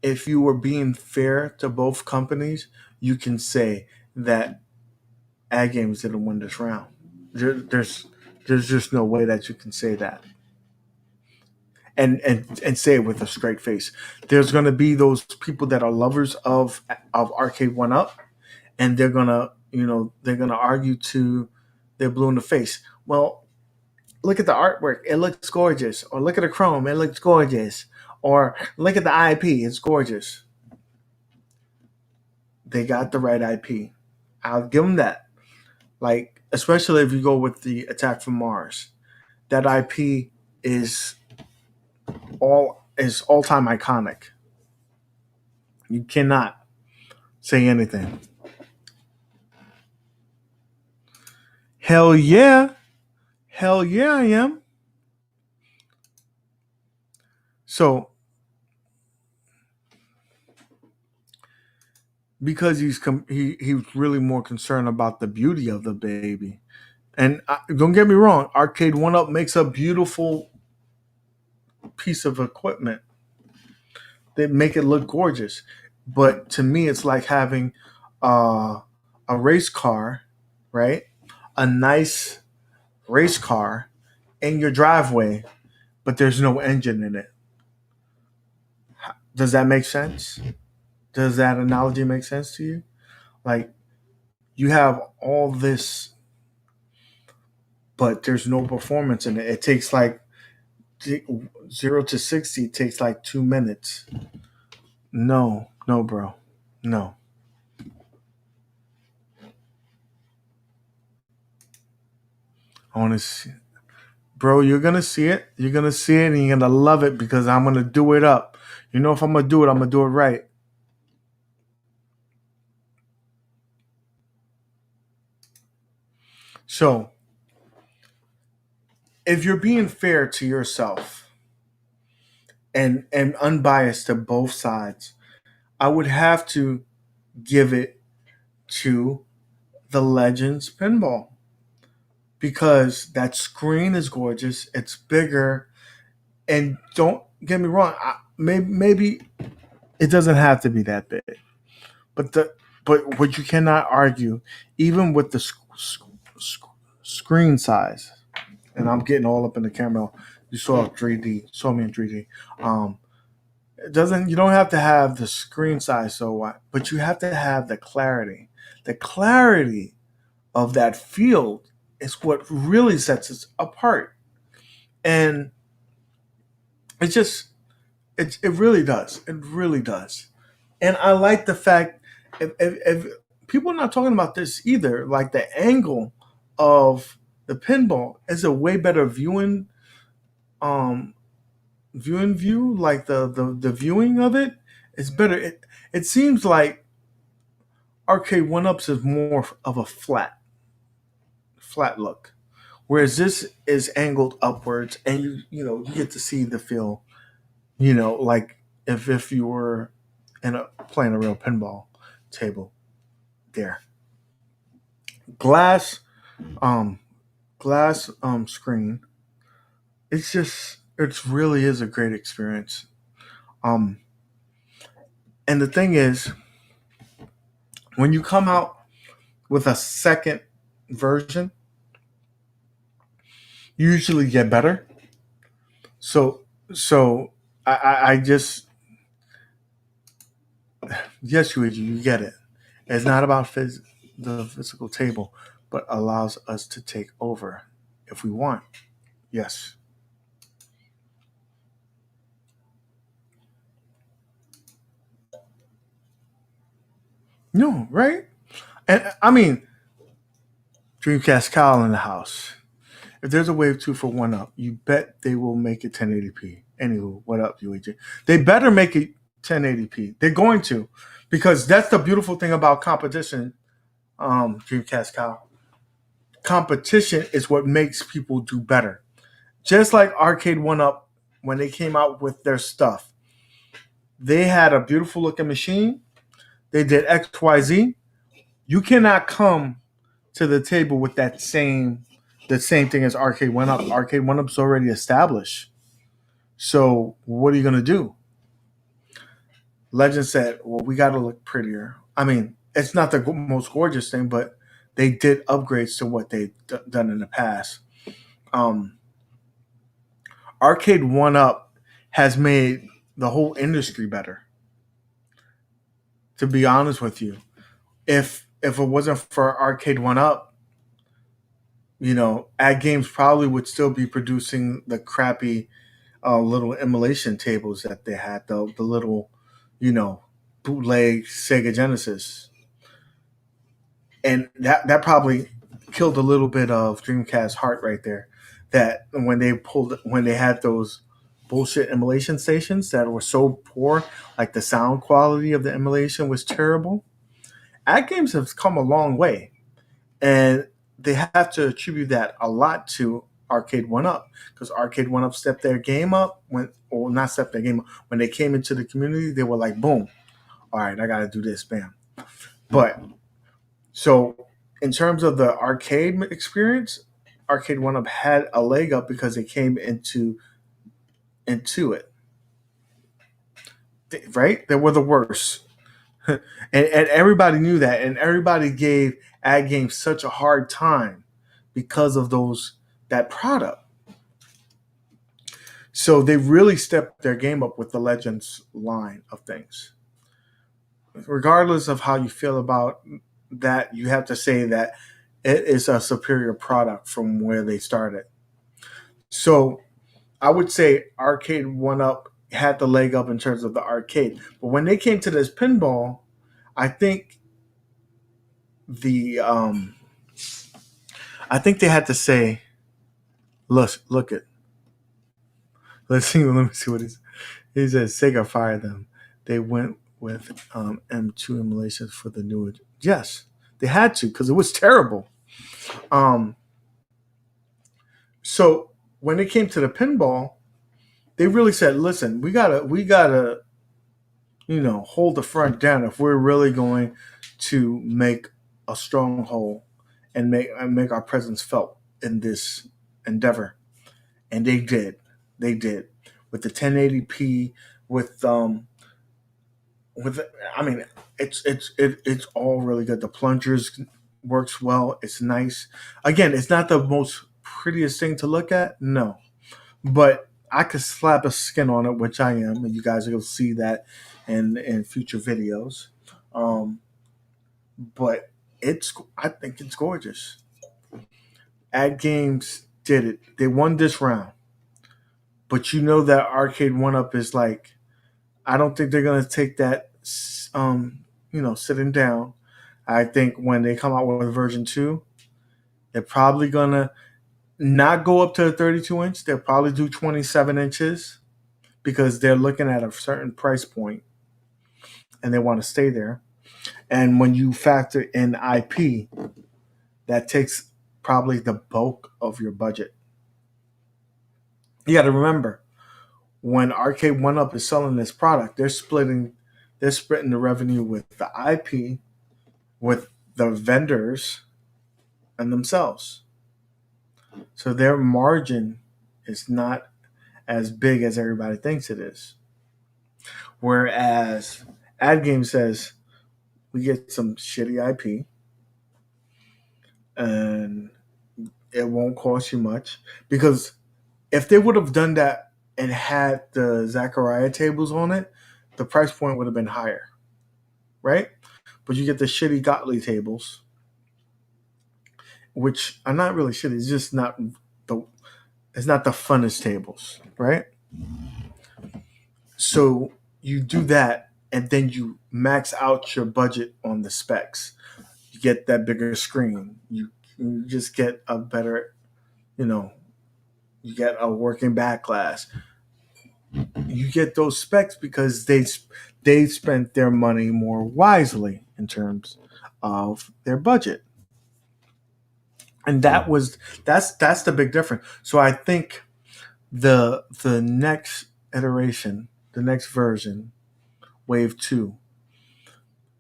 if you were being fair to both companies, you can say that ad games didn't win this round. There's just no way that you can say that and say it with a straight face. There's gonna be those people that are lovers of arcade one up, and they're gonna argue to they're blue in the face. Well, look at the artwork; it looks gorgeous. Or look at the chrome; it looks gorgeous. Or look at the IP; it's gorgeous. They got the right IP. I'll give them that. Like, especially if you go with the Attack from Mars, that IP is all time iconic. You cannot say anything. Hell yeah, hell yeah, I am. So because he's really more concerned about the beauty of the baby. And don't get me wrong, Arcade One Up makes a beautiful piece of equipment. They make it look gorgeous, but to me, it's like having uh, a race car, right? A nice race car in your driveway, but there's no engine in it. Does that make sense? Does that analogy make sense to you? Like, you have all this, but there's no performance in it. It takes like 0 to 60 takes like 2 minutes. No, no, bro, no. I want to see, bro. You're gonna see it. You're gonna see it, and you're gonna love it because I'm gonna do it up. If I'm gonna do it, I'm gonna do it right. So, if you're being fair to yourself and unbiased to both sides, I would have to give it to the Legends Pinball because that screen is gorgeous. It's bigger, and don't get me wrong. Maybe it doesn't have to be that big, but what you cannot argue, even with the screen size, and I'm getting all up in the camera. You saw 3D, saw me in 3D. It doesn't. You don't have to have the screen size so what, but you have to have the clarity. The clarity of that field is what really sets us apart, and it just it really does. It really does. And I like the fact if people are not talking about this either, like the angle of the pinball is a way better um view, like the viewing of it is better. It seems like arcade one ups is more of a flat look, whereas this is angled upwards, and you get to see the feel. Like if you were playing a real pinball table there. Glass um screen. It really is a great experience. Um and the thing is, when you come out with a second version, usually get better. So so I just yes, Luigi, you get it. It's not about the physical table, but allows us to take over if we want. Yes. No, right? And I mean, Dreamcast Kyle in the house. If there's a Wave 2 for 1UP, you bet they will make it 1080p. Anywho, what up, UAG? They better make it 1080p. They're going to, because that's the beautiful thing about competition, Dreamcast Kyle. Competition is what makes people do better. Just like Arcade 1UP, when they came out with their stuff, they had a beautiful looking machine. They did XYZ. You cannot come to the table with the same thing as Arcade 1UP. Arcade 1UP's already established. So what are you gonna do? Legend said, "Well, we got to look prettier." I mean, it's not the most gorgeous thing, but they did upgrades to what they've done in the past. Um, Arcade 1UP has made the whole industry better. To be honest with you, if it wasn't for Arcade 1UP, Ad Games probably would still be producing the crappy little emulation tables that they had, the little, you know, bootleg Sega Genesis, and that probably killed a little bit of Dreamcast heart right there. That when they had those bullshit emulation stations that were so poor, like the sound quality of the emulation was terrible. Ad Games have come a long way, and they have to attribute that a lot to Arcade 1UP, because Arcade 1UP stepped their game up or not stepped their game up, when they came into the community. They were like, boom, all right, I got to do this, bam. But so in terms of the arcade experience, Arcade 1UP had a leg up because they came into it, right? They were the worst. And everybody knew that, and everybody gave Ad Games such a hard time because of that product. So they really stepped their game up with the Legends line of things. Regardless of how you feel about that, you have to say that it is a superior product from where they started. So I would say Arcade 1UP had the leg up in terms of the arcade. But when they came to this pinball, I think the I think they had to say, look it. Let's see. Let me see what he says. Sega fired them. They went with M2 emulations for the new. Yes, they had to, because it was terrible. Um, so when it came to the pinball, they really said, "Listen, we gotta, hold the front down if we're really going to make a stronghold and make our presence felt in this endeavor." And they did. They did with the 1080p, with with I mean, it's all really good. The plungers works well. It's nice. Again, it's not the most prettiest thing to look at, no, but I could slap a skin on it, which I am, and you guys will see that in future videos. Um, but I think it's gorgeous. Ad Games did it. They won this round, but you know that Arcade 1UP is like, I don't think they're gonna take that, sitting down. I think when they come out with version 2, they're probably gonna not go up to the 32 inch. They'll probably do 27 inches, because they're looking at a certain price point and they want to stay there. And when you factor in IP, that takes probably the bulk of your budget. You got to remember, when Arcade 1UP is selling this product, they're splitting the revenue with the IP, with the vendors, and themselves. So their margin is not as big as everybody thinks it is. Whereas Ad Game says, we get some shitty IP, and it won't cost you much, because if they would have done that and had the Zachariah tables on it, the price point would have been higher, right? But you get the shitty Gottlieb tables, which are not really shitty. It's just not the it's not the funnest tables, right? So you do that, and then you max out your budget on the specs. You get that bigger screen. You just get a better, you know, you get a working back glass. You get those specs because they spent their money more wisely in terms of their budget, and that's the big difference. So I think the next iteration, the next version, Wave 2,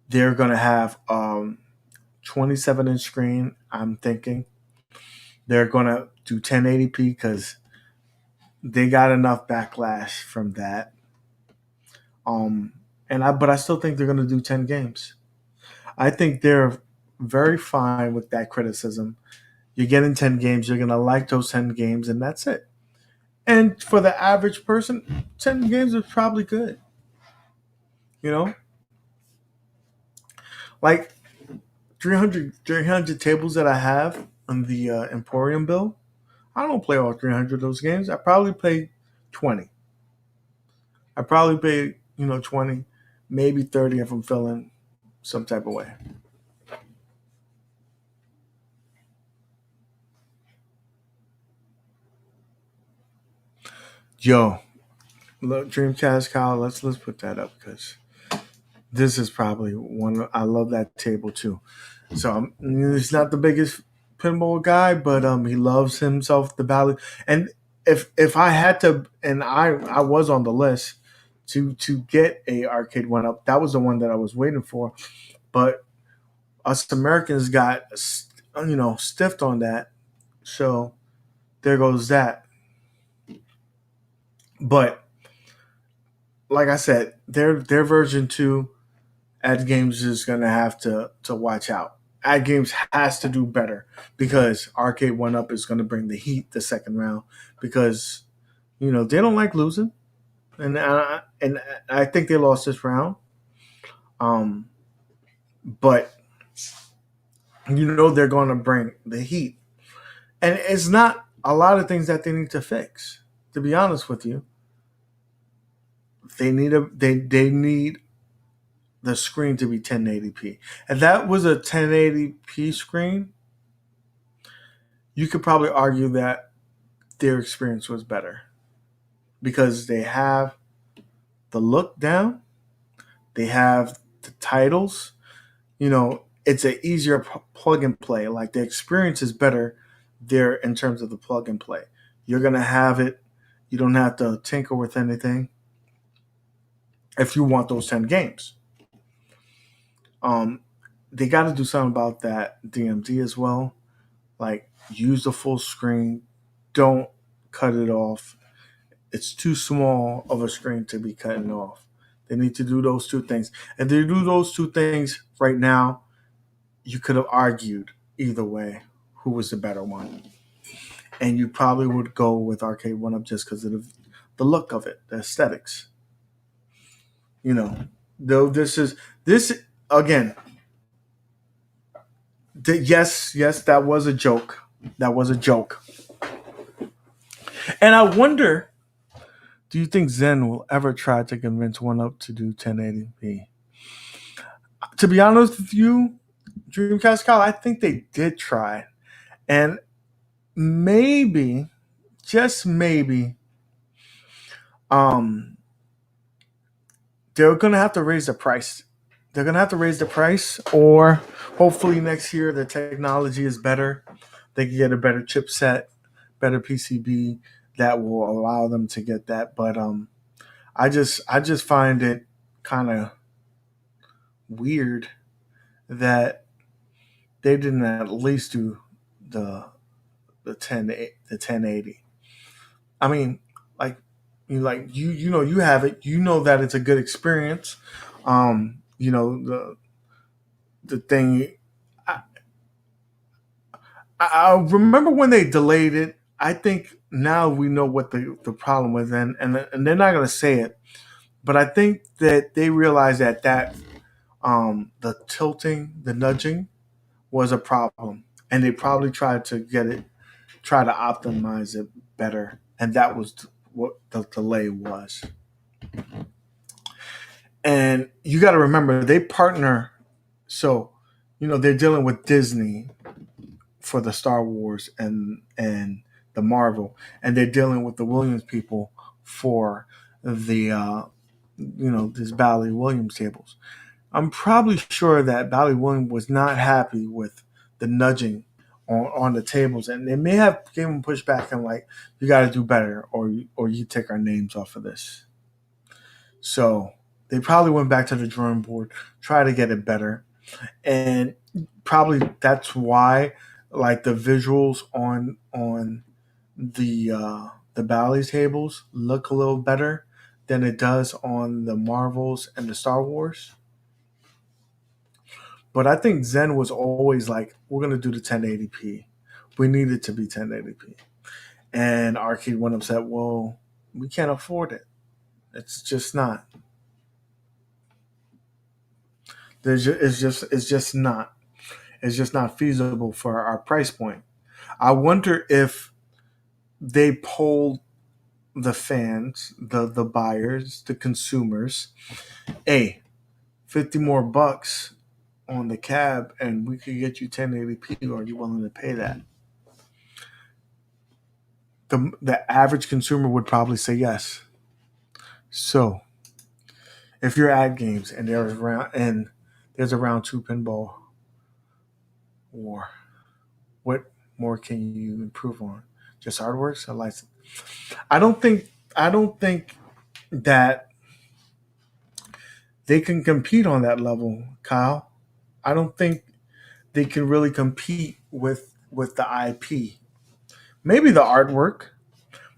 they're gonna have 27-inch screen. I'm thinking they're gonna do 1080p because they got enough backlash from that. Um, but I still think they're gonna do 10 games. I think they're very fine with that criticism. You're getting 10 games. You're gonna like those 10 games, and that's it. And for the average person, 10 games is probably good. You know, like 300 tables that I have on the Emporium bill. I don't play all 300 of those games. I probably play 20. I probably play 20, maybe 30 if I'm feeling some type of way. Yo, look, Dreamcast Kyle, let's put that up because this is probably one. I love that table too. So he's not the biggest pinball guy, but he loves himself the ballad. And if I had to, and I was on the list to get a arcade one up, that was the one that I was waiting for. But us Americans got stiffed on that, so there goes that. But like I said, their version 2 Ad Games is gonna have to watch out. Ad Games has to do better because Arcade One Up is gonna bring the heat the second round because they don't like losing, and I think they lost this round. Um, but they're gonna bring the heat, and it's not a lot of things that they need to fix. To be honest with you, they need the screen to be 1080p. If that was a 1080p screen, you could probably argue that their experience was better because they have the look down, they have the titles. It's an easier plug and play. Like the experience is better there in terms of the plug and play. You're gonna have it. You don't have to tinker with anything if you want those 10 games. They got to do something about that DMD as well. Like use the full screen. Don't cut it off. It's too small of a screen to be cutting off. They need to do those two things. If they do those two things right now, you could have argued either way who was the better one. And you probably would go with Arcade One Up just because of the look of it, the aesthetics. Though this again. Yes, that was a joke. That was a joke. And I wonder, do you think Zen will ever try to convince One Up to do 1080p? To be honest with you, Dreamcast Kyle, I think they did try. And maybe, just maybe, they're going to have to raise the price. They're going to have to raise the price, or hopefully next year the technology is better. They can get a better chipset, better PCB that will allow them to get that. But I just find it kind of weird that they didn't at least do the 1080. I mean, like you have it. You know that it's a good experience. The thing. I remember when they delayed it. I think now we know what the problem was, and they're not going to say it, but I think that they realized that the tilting, the nudging, was a problem, and they probably tried to try to optimize it better, and that was what the delay was. And you got to remember, they partner, so they're dealing with Disney for the Star Wars and the Marvel, and they're dealing with the Williams people for the this Bally Williams tables. I'm probably sure that Bally Williams was not happy with the nudging on the tables, and they may have given him pushback and like, you got to do better, or you take our names off of this. So they probably went back to the drawing board, try to get it better, and probably that's why like the visuals on the Bally tables look a little better than it does on the Marvels and the Star Wars. But I think Zen was always like, we're gonna do the 1080p. We need it to be 1080p. And Arcade went up said, well, we can't afford it. It's just not. It's just not. It's just not feasible for our price point. I wonder if they polled the fans, the buyers, the consumers, hey, 50 more bucks on the cab and we could get you 1080p. Are you willing to pay that? The average consumer would probably say yes. So if you're at games and there's a round two pinball war, what more can you improve on? Just artworks, a license. I don't think that they can compete on that level, Kyle. I don't think they can really compete with the IP. Maybe the artwork,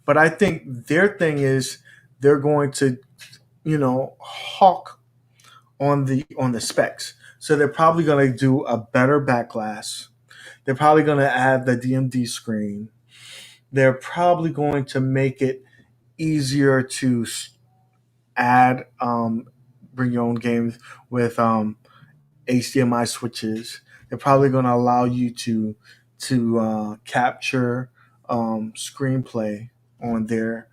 but I think their thing is they're going to, hawk on the specs. So they're probably going to do a better back glass. They're probably going to add the DMD screen. They're probably going to make it easier to add bring your own games with HDMI switches. They're probably going to allow you to capture screenplay on there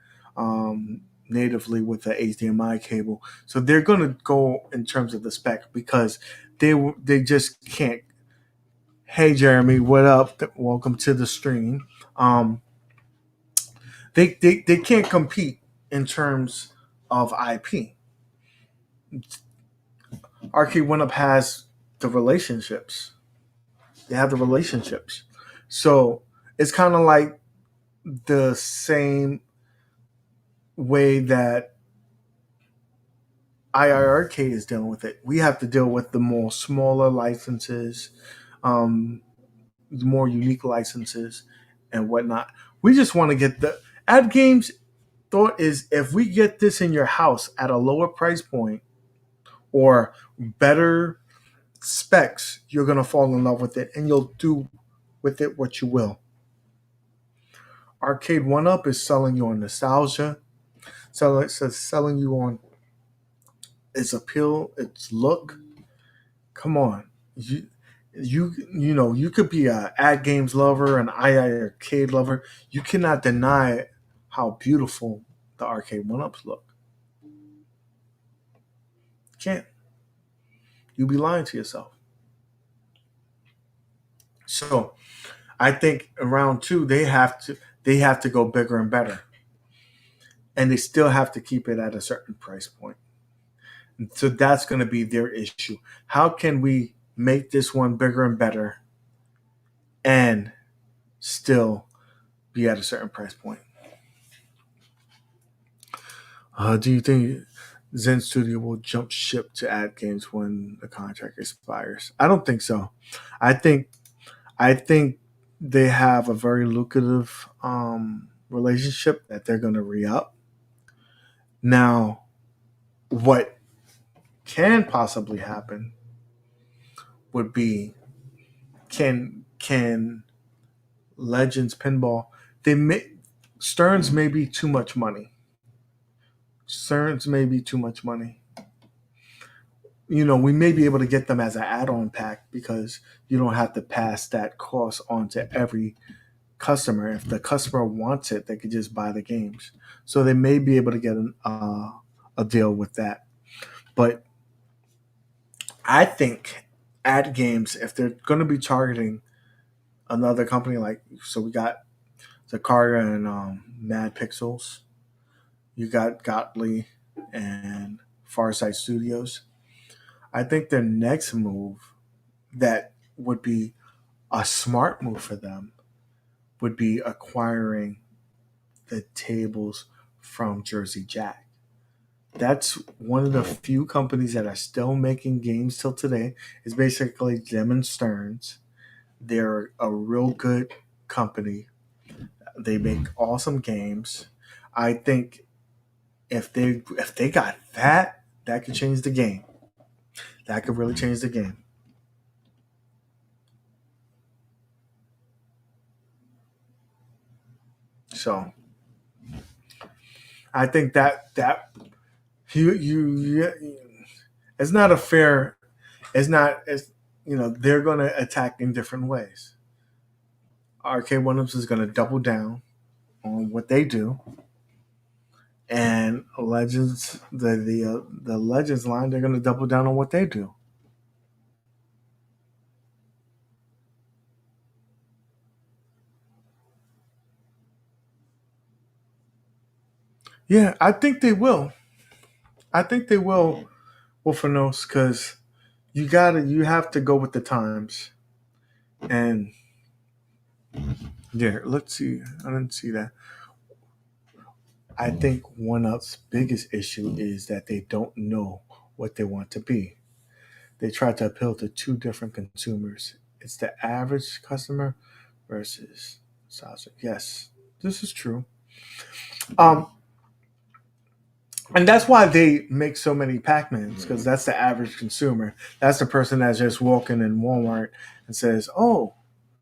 natively with the HDMI cable. So they're going to go in terms of the spec because they just can't. Hey Jeremy, what up? Welcome to the stream. They can't compete in terms of IP. Arcade One Up has the relationships. They have the relationships. So it's kind of like the same way that IIRK is dealing with it. We have to deal with the more smaller licenses, um, the more unique licenses, and whatnot. We just want to get the ad games. Thought is if we get this in your house at a lower price point or better specs, you're gonna fall in love with it, and you'll do with it what you will. Arcade One Up is selling you on nostalgia, selling you on its appeal, its look. Come on, you could be a ad games lover, an II arcade lover. You cannot deny how beautiful the Arcade One Ups look. Can't. You'd be lying to yourself. So I think in round two they have to go bigger and better, and they still have to keep it at a certain price point. And so that's going to be their issue. How can we make this one bigger and better, and still be at a certain price point? Do you think Zen Studio will jump ship to ad games when the contract expires? I don't think so. I think I think they have a very lucrative relationship that they're going to re up. Now, what can possibly happen would be can Legends Pinball, Stearns may be too much money. Stearns may be too much money. We may be able to get them as an add-on pack because you don't have to pass that cost on to every customer. If the customer wants it, they could just buy the games. So they may be able to get a deal with that. But I think at games, if they're going to be targeting another company, so we got Zakaria and Mad Pixels, you got Gottlieb and Farsight Studios. I think their next move that would be a smart move for them would be acquiring the tables from Jersey Jack. That's one of the few companies that are still making games till today. It's basically Jim and Stearns. They're a real good company. They make awesome games. I think if they got that could change the game. That could really change the game. So I think that it's not a fair. It's not. They're going to attack in different ways. Arcade One-Ups is going to double down on what they do, and Legends, the Legends line, they're going to double down on what they do. Yeah, I think they will. I think they will, Wolfenos, because you have to go with the times. And yeah, let's see. I didn't see that. I think One-Up's biggest issue is that they don't know what they want to be. They try to appeal to two different consumers. It's the average customer versus Sasha. Yes, this is true. Um, and that's why they make so many Pac-Mans, because that's the average consumer. That's the person that's just walking in Walmart and says, "Oh,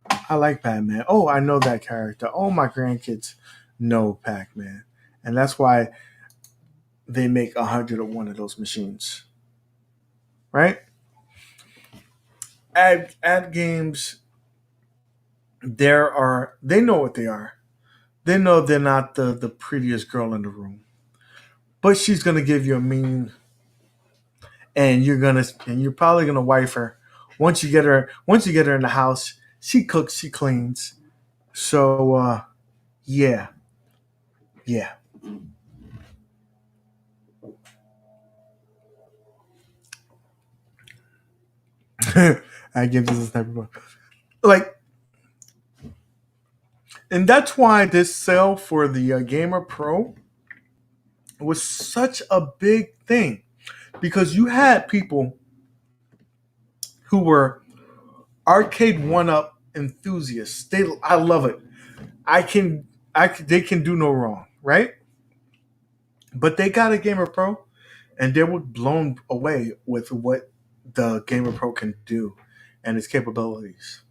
I like Pac-Man. Oh, I know that character. Oh, my grandkids know Pac-Man." And that's why they make 101 of those machines. Right? Ad games, they know what they are. They know they're not the prettiest girl in the room. But she's gonna give you a mean, and you're probably gonna wife her. Once you get her in the house, she cooks, she cleans. So yeah. Yeah. I give this type of like, and that's why this sale for the Gamer Pro was such a big thing, because you had people who were arcade one-up enthusiasts. I love it. They can do no wrong, right? But they got a Gamer Pro, and they were blown away with what the Gamer Pro can do and its capabilities.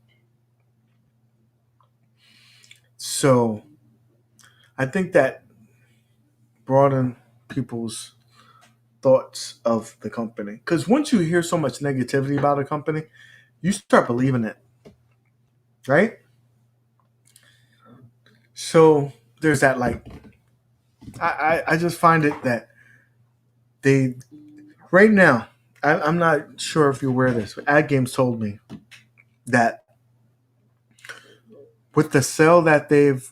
So I think that broadened people's thoughts of the company. Because once you hear so much negativity about a company, you start believing it, right? So there's that. I just find it that they right now. I'm not sure if you're aware of this, but Ad Games told me that with the sale that they've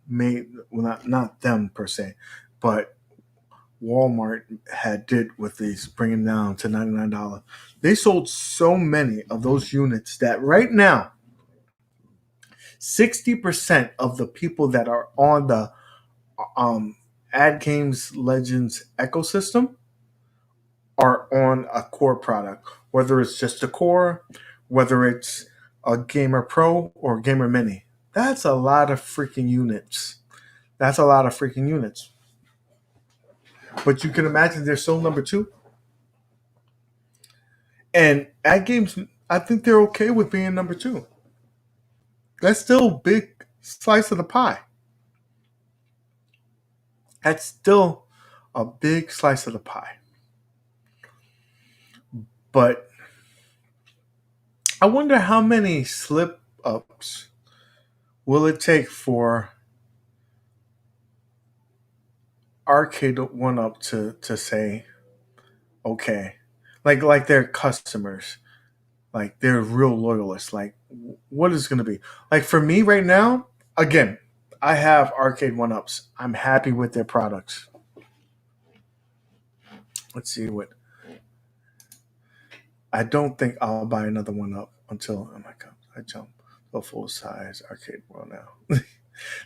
made, well, not them per se, but Walmart had did with these, bringing down to $99. They sold so many of those units that right now, 60% of the people that are on the Ad Games Legends ecosystem are on a core product, whether it's just a core, whether it's a Gamer Pro or Gamer Mini. That's a lot of freaking units. That's a lot of freaking units. But you can imagine they're still number two. And Ad Games, I think they're okay with being number two. That's still a big slice of the pie. That's still a big slice of the pie. But I wonder how many slip ups will it take for Arcade One Up to say, okay, like their customers, like they're real loyalists. Like, what is going to be like for me right now? Again, I have Arcade One Ups. I'm happy with their products. Let's see what. I don't think I'll buy another one up until oh my god, I jump a full size arcade world now.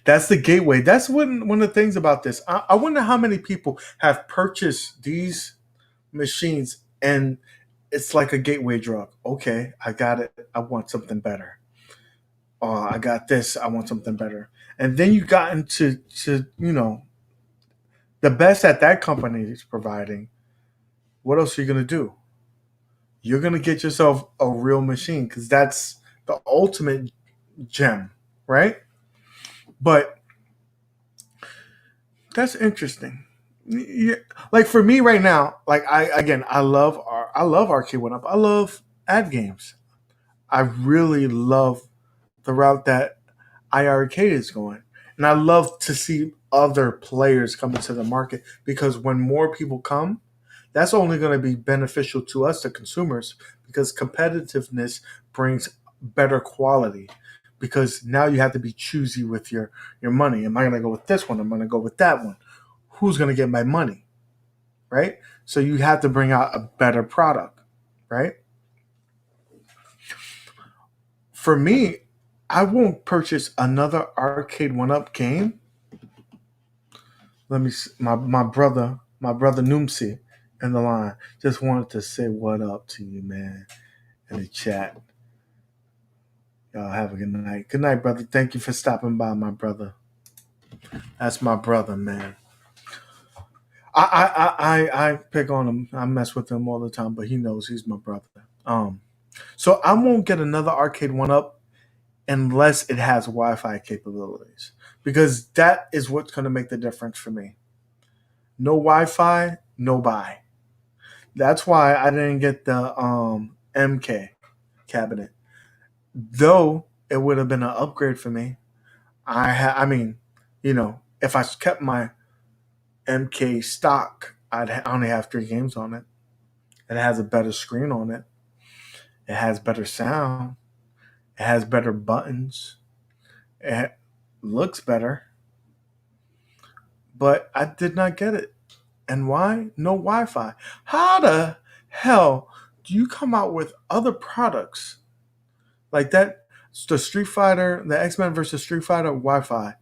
That's the gateway. That's one of the things about this. I wonder how many people have purchased these machines and it's like a gateway drug. Okay, I got it. I want something better. Oh, I got this. I want something better. And then you got into the best that company is providing. What else are you gonna do? You're gonna get yourself a real machine because that's the ultimate gem, right? But that's interesting. Yeah, like for me right now, like I love Arcade One Up. I love ad games. I really love the route that iArcade is going, and I love to see other players come into the market because when more people come, that's only going to be beneficial to us, the consumers, because competitiveness brings better quality. Because now you have to be choosy with your money. Am I going to go with this one? Am I going to go with that one? Who's going to get my money? Right? So you have to bring out a better product, right? For me, I won't purchase another Arcade One Up game. Let me see. My brother Noomsi in the line just wanted to say what up to you, man, in the chat. Y'all have a good night. Good night, brother. Thank you for stopping by, my brother. That's my brother, man. I pick on him. I mess with him all the time, but he knows he's my brother. So I won't get another Arcade One Up unless it has Wi-Fi capabilities because that is what's going to make the difference for me. No Wi-Fi, no buy. That's why I didn't get the MK cabinet, though it would have been an upgrade for me. I mean, if I kept my MK stock, I'd only have 3 games on it. It has a better screen on it. It has better sound. It has better buttons. It looks better. But I did not get it. And why? No Wi Fi. How the hell do you come out with other products like that? The Street Fighter, the X Men versus Street Fighter Wi Fi.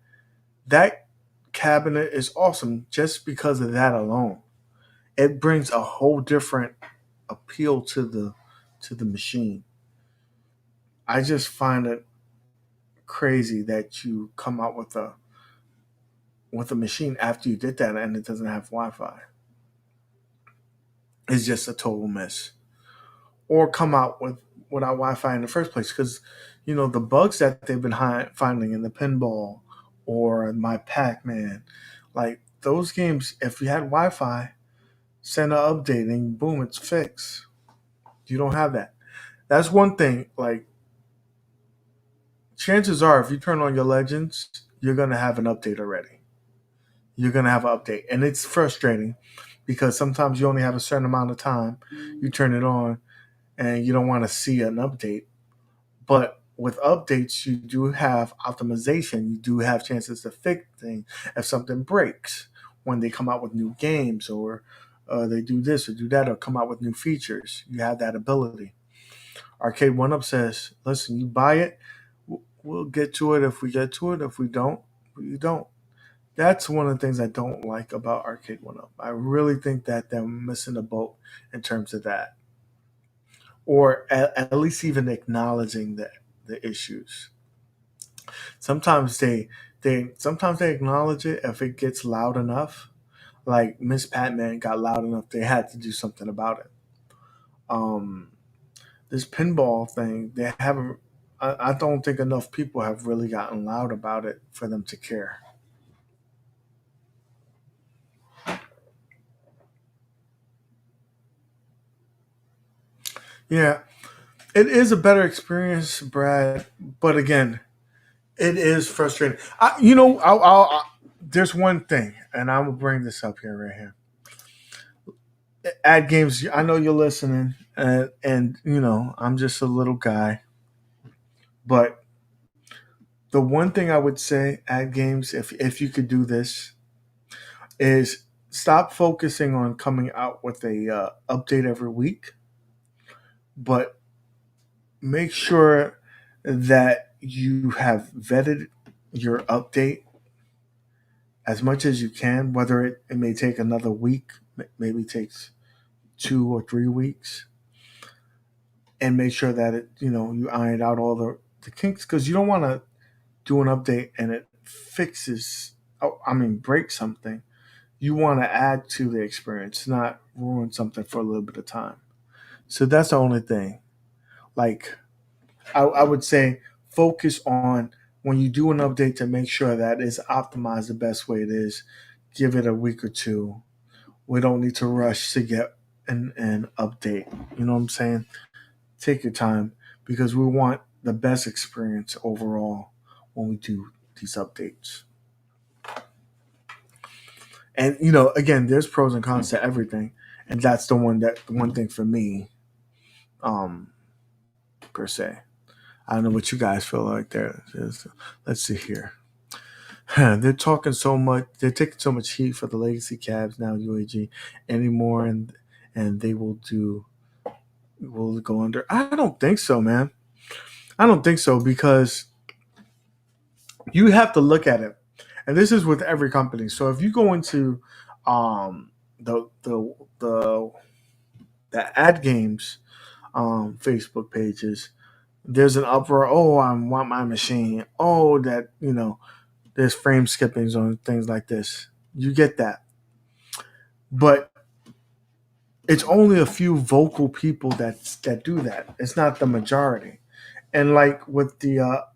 That cabinet is awesome just because of that alone. It brings a whole different appeal to the machine. I just find it crazy that you come out with a machine after you did that and it doesn't have Wi-Fi. It's just a total miss. Or come out without Wi-Fi in the first place because the bugs that they've been finding in the Pinball or my Pac-Man, like those games, if you had Wi-Fi, send an update and boom, it's fixed. You don't have that. That's one thing. Like chances are, if you turn on your Legends, you're gonna have an update already. You're gonna have an update, and it's frustrating because sometimes you only have a certain amount of time. You turn it on, and you don't want to see an update. But with updates, you do have optimization. You do have chances to fix things if something breaks when they come out with new games or they do this or do that or come out with new features. You have that ability. Arcade One Up says, "Listen, you buy it, we'll get to it if we get to it. If we don't, we don't." That's one of the things I don't like about Arcade One Up. I really think that they're missing a boat in terms of that, or at least even acknowledging the issues. Sometimes they acknowledge it if it gets loud enough. Like Miss Patman got loud enough, they had to do something about it. Um, this pinball thing, they haven't. I don't think enough people have really gotten loud about it for them to care. Yeah, it is a better experience, Brad. But again, it is frustrating. There's one thing, and I'm gonna bring this up here, right here. Ad games. I know you're listening, and I'm just a little guy, but the one thing I would say at games, if you could do this, is stop focusing on coming out with a update every week, but make sure that you have vetted your update as much as you can. Whether it may take another week, maybe takes 2 or 3 weeks, and make sure that you ironed out all the kinks, because you don't want to do an update and it fixes. Oh, I mean, break something. You want to add to the experience, not ruin something for a little bit of time. So that's the only thing. Like, I would say focus on when you do an update to make sure that it's optimized the best way it is. Give it a week or two. We don't need to rush to get an update. You know what I'm saying? Take your time, because we want the best experience overall when we do these updates. And again, there's pros and cons to everything, and that's the one thing for me, um, per se. I don't know what you guys feel like there is. Let's see here. They're talking so much. They're taking so much heat for the legacy cabs now, UAG anymore, and they will go under. I don't think so, man. I don't think so, because you have to look at it, and this is with every company. So if you go into um, the the the the ad games Facebook pages, there's an uproar. Oh, I want my machine. Oh, that there's frame skippings on things like this. You get that, but it's only a few vocal people that do that. It's not the majority. And like with the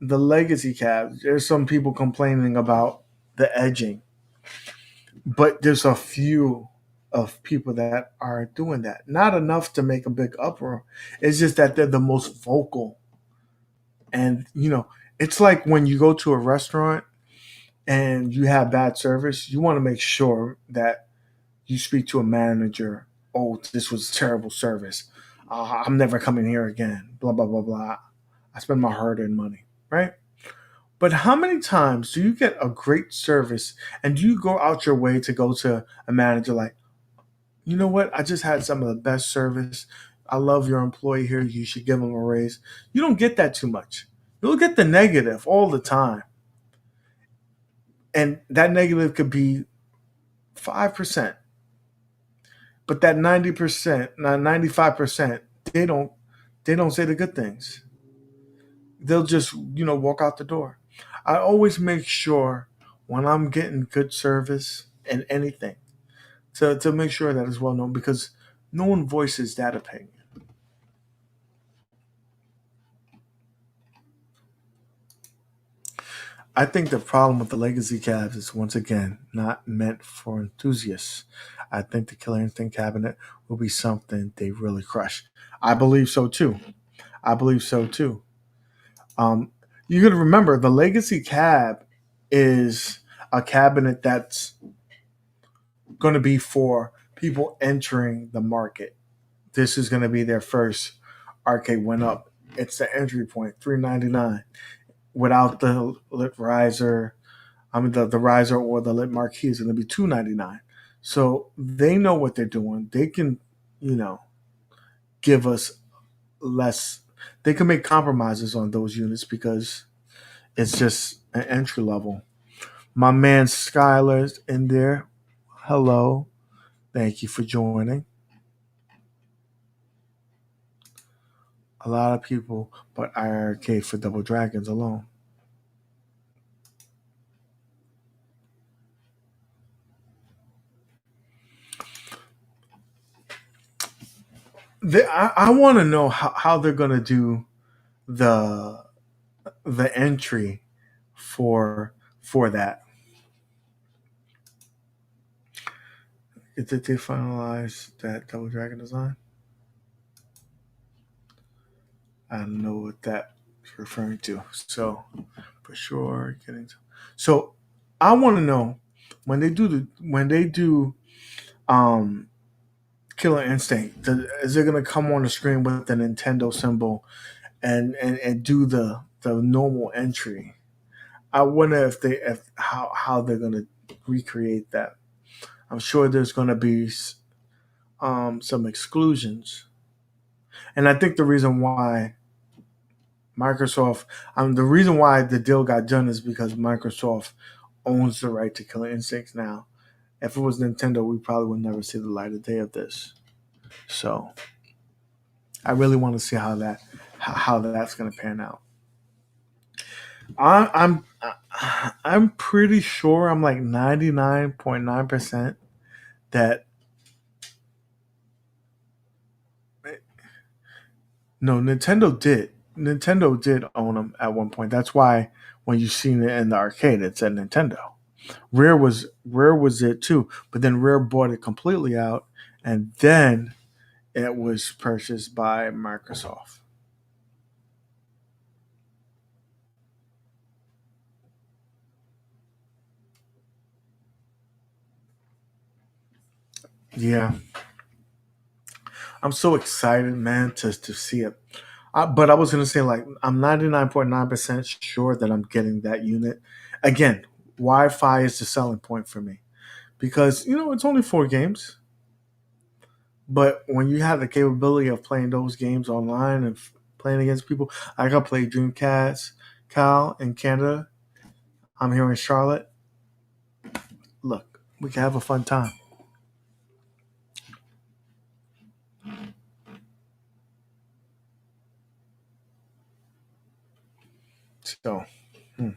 legacy cabs, there's some people complaining about the edging, but there's a few of people that are doing that. Not enough to make a big uproar. It's just that they're the most vocal. And it's like when you go to a restaurant and you have bad service, you want to make sure that you speak to a manager. Oh, this was terrible service. I'm never coming here again. Blah blah blah blah. I spend my hard-earned money, right? But how many times do you get a great service and do you go out your way to go to a manager like, you know what? I just had some of the best service. I love your employee here. You should give them a raise. You don't get that too much. You'll get the negative all the time. And that negative could be 5%. But that 90%, 95%, they don't say the good things. They'll just, walk out the door. I always make sure when I'm getting good service and anything to make sure that it's well known, because no one voices that opinion. I think the problem with the legacy cabs is, once again, not meant for enthusiasts. I think the Killer Instinct cabinet will be something they really crush. I believe so too. I believe so too. Um, you got to remember, the legacy cab is a cabinet that's going to be for people entering the market. This is going to be their first arcade went up. It's the entry point, $399, without the lit riser. I mean, the riser or the lit marquee is going to be $299. So they know what they're doing. They can, you know, give us less. They can make compromises on those units because it's just an entry level. My man Skylar's in there. Hello. Thank you for joining. A lot of people, but IRK for Double Dragons alone. I want to know how they're going to do the entry for that. Did they finalize that Double Dragon design? I don't know what that's referring to. So for sure, getting to. So I want to know when they do um Killer Instinct, is it gonna come on the screen with the Nintendo symbol and do the normal entry? I wonder if how they're gonna recreate that. I'm sure there's gonna be some exclusions, and I think the reason why Microsoft, the reason why the deal got done is because Microsoft owns the right to Killer Instincts now. If it was Nintendo, we probably would never see the light of day of this. So I really want to see how that's going to pan out. I'm pretty sure, I'm like 99.9% that no, Nintendo did own them at one point. That's why when you seen it in the arcade, it said Nintendo. Rare was it too, but then Rare bought it completely out, and then it was purchased by Microsoft. Yeah, I'm so excited, man, to see it. But I was gonna say, like, I'm 99.9% sure that I'm getting that unit. Again, Wi-Fi is the selling point for me because it's only 4 games, but when you have the capability of playing those games online and playing against people, I got play Dreamcast, Cal in Canada. I'm here in Charlotte. Look, we can have a fun time. So, hmm.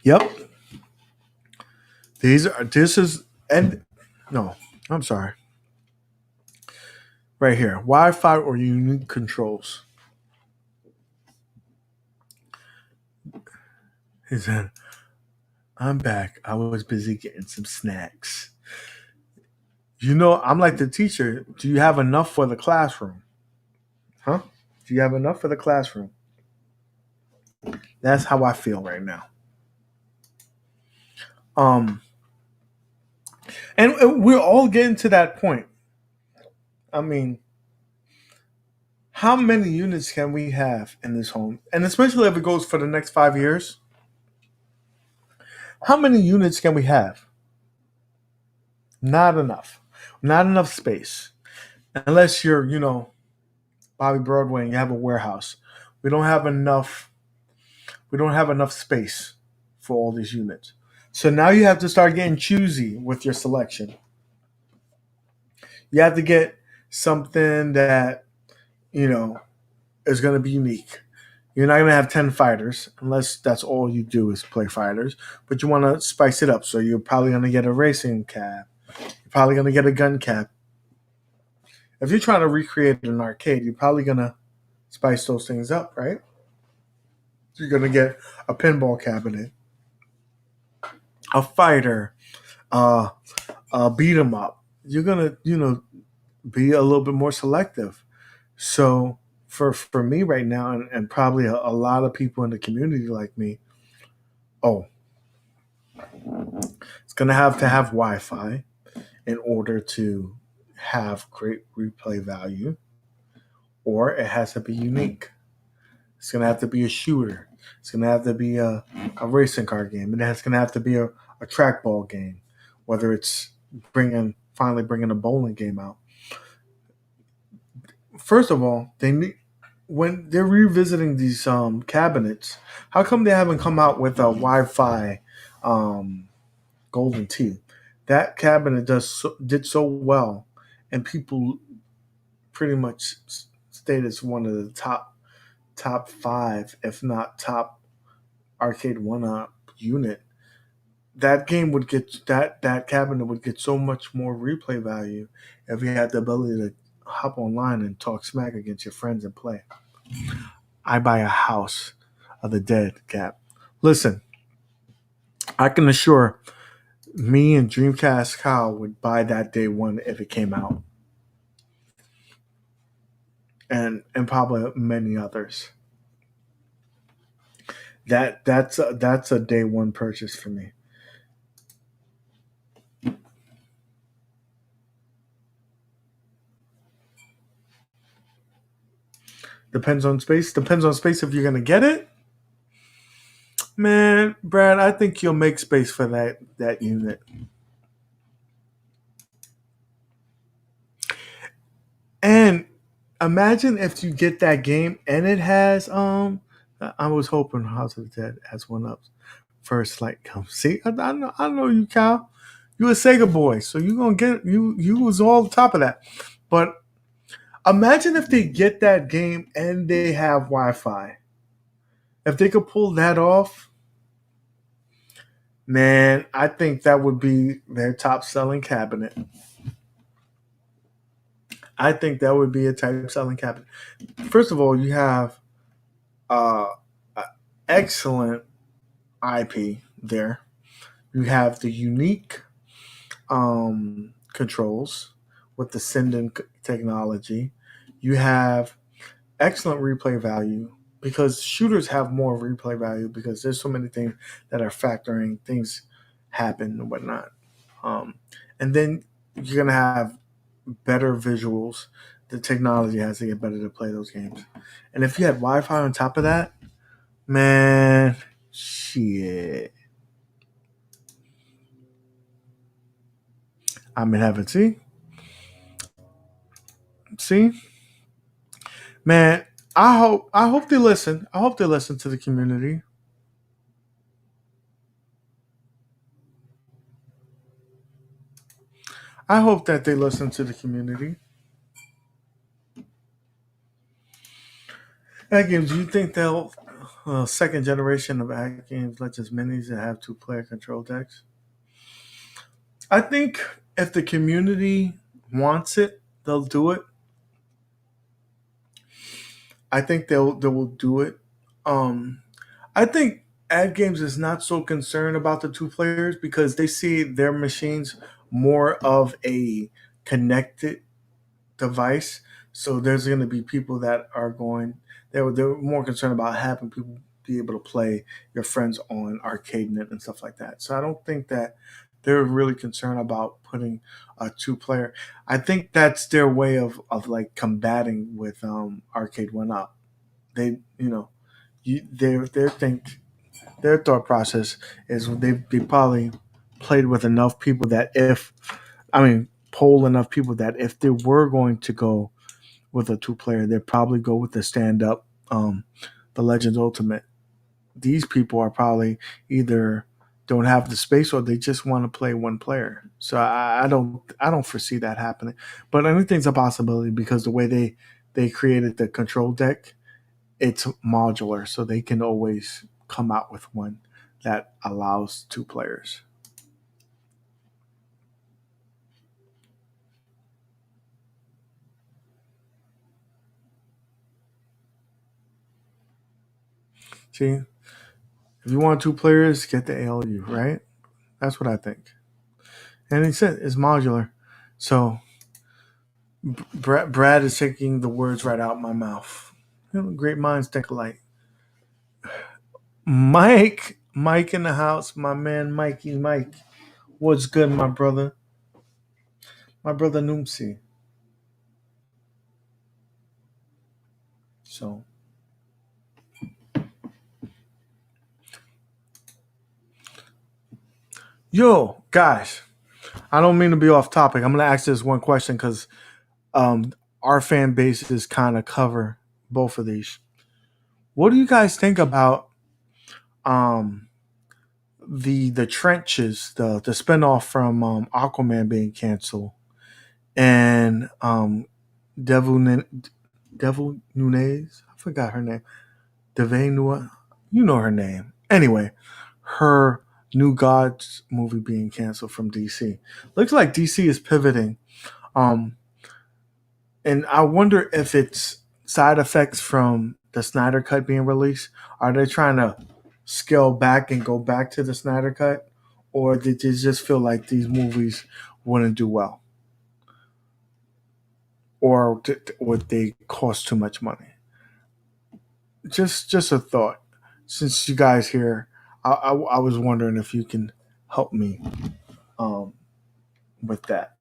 Yep. This is, and no, I'm sorry. Right here, Wi-Fi or unique controls. He said, "I'm back. I was busy getting some snacks." I'm like the teacher. Do you have enough for the classroom? Huh? Do you have enough for the classroom? That's how I feel right now. Um, and we're all getting to that point. I mean, how many units can we have in this home? And especially if it goes for the next 5 years, how many units can we have? Not enough. Not enough space. Unless you're, Bobby Broadway and you have a warehouse. We don't have enough we don't have enough space for all these units. So now you have to start getting choosy with your selection. You have to get something that, you know, is going to be unique. You're not going to have 10 fighters unless that's all you do is play fighters, but you want to spice it up. So you're probably going to get a racing cab. You're probably going to get a gun cab. If you're trying to recreate an arcade, you're probably going to spice those things up, right? You're going to get a pinball cabinet, a fighter, uh, a beat 'em up. You're going to, be a little bit more selective. So for me right now, and probably a lot of people in the community like me, oh, it's going to have Wi-Fi in order to have great replay value, or it has to be unique. It's going to have to be a shooter. It's going to have to be a racing car game. And it's going to have to be a trackball game, whether it's finally bringing a bowling game out. First of all, they need, when they're revisiting these cabinets, how come they haven't come out with a Wi-Fi Golden Tee? That cabinet did so well, and people pretty much stayed as one of the top five, if not top arcade one up unit that game would get that cabinet would get so much more replay value if you had the ability to hop online and talk smack against your friends and play. I buy a house of the dead, Cap. Listen, I can assure me and Dreamcast Kyle would buy that day one if it came out, and probably many others. That's a day one purchase for me. Depends on space. Depends on space if you're gonna get it. Man, Brad, I think you'll make space for that unit. And imagine if you get that game and it has I was hoping House of the Dead has one up first like come. See, I know you, Cal. You a Sega boy, so you gonna get you was all top of that. But imagine if they get that game and they have Wi-Fi. If they could pull that off, man, I think that would be their top selling cabinet. I think that would be a type selling cabinet. First of all, you have uh, excellent IP there. You have the unique controls with the Senden technology. You have excellent replay value because shooters have more replay value because there's so many things that are factoring, things happen and whatnot. And then you're gonna have better visuals. The technology has to get better to play those games. And if you had Wi-Fi on top of that, man, shit. I'm in heaven. See, man. I hope they listen. I hope they listen to the community. I hope that they listen to the community. Ag games. Do you think they'll second generation of ag games let just minis that have two-player control decks? I think if the community wants it, they'll do it. I think they will do it. Um, I think ad games is not so concerned about the two players because they see their machines more of a connected device. So there's going to be people that are going. They're more concerned about having people be able to play your friends on ArcadeNet and stuff like that. So I don't think that they're really concerned about putting a two player. I think that's their way of like combating with Arcade One Up. They they think their thought process is they probably played with enough people that if I mean poll enough people that if they were going to go with a two player, they'd probably go with the stand up, the Legends Ultimate. These people are probably either don't have the space or they just want to play one player. So I don't foresee that happening. But anything's a possibility because the way they created the control deck, it's modular, so they can always come out with one that allows two players. See, if you want two players, get the ALU, right? That's what I think. And he said it's modular. So Brad is taking the words right out my mouth. Great minds think alike. Mike in the house, my man Mikey Mike. What's good, my brother? My brother Noomsi. So yo, guys, I don't mean to be off topic. I'm gonna ask this one question because our fan bases kind of cover both of these. What do you guys think about um, the trenches, the spinoff from Aquaman being canceled, and Devil Devil Nunez? I forgot her name. Devay Nua, you know her name. Anyway, her New Gods movie being canceled from DC. Looks like DC is pivoting. Um, and I wonder if it's side effects from the Snyder Cut being released. Are they trying to scale back and go back to the Snyder Cut? Or did they just feel like these movies wouldn't do well? Or would they cost too much money? Just a thought. Since you guys here, I was wondering if you can help me um, with that.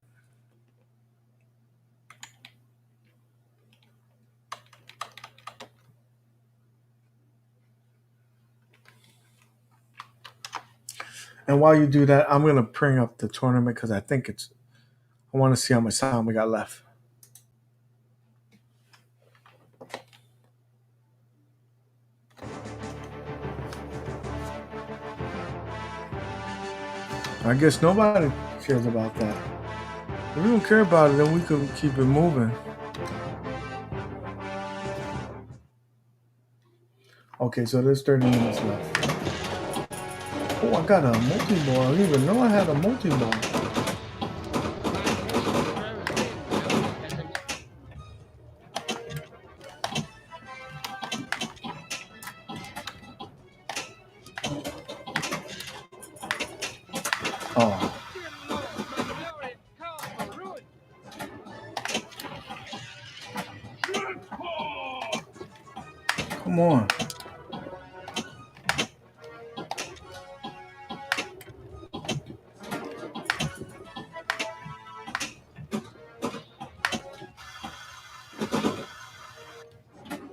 And while you do that, I'm gonna bring up the tournament because I think it's. I want to see how much time we got left. I guess nobody cares about that. If we don't care about it, then we can keep it moving. Okay, so there's 30 minutes left. Oh, I got a multi-ball. I didn't even know I had a multi-ball. Oh. Come on.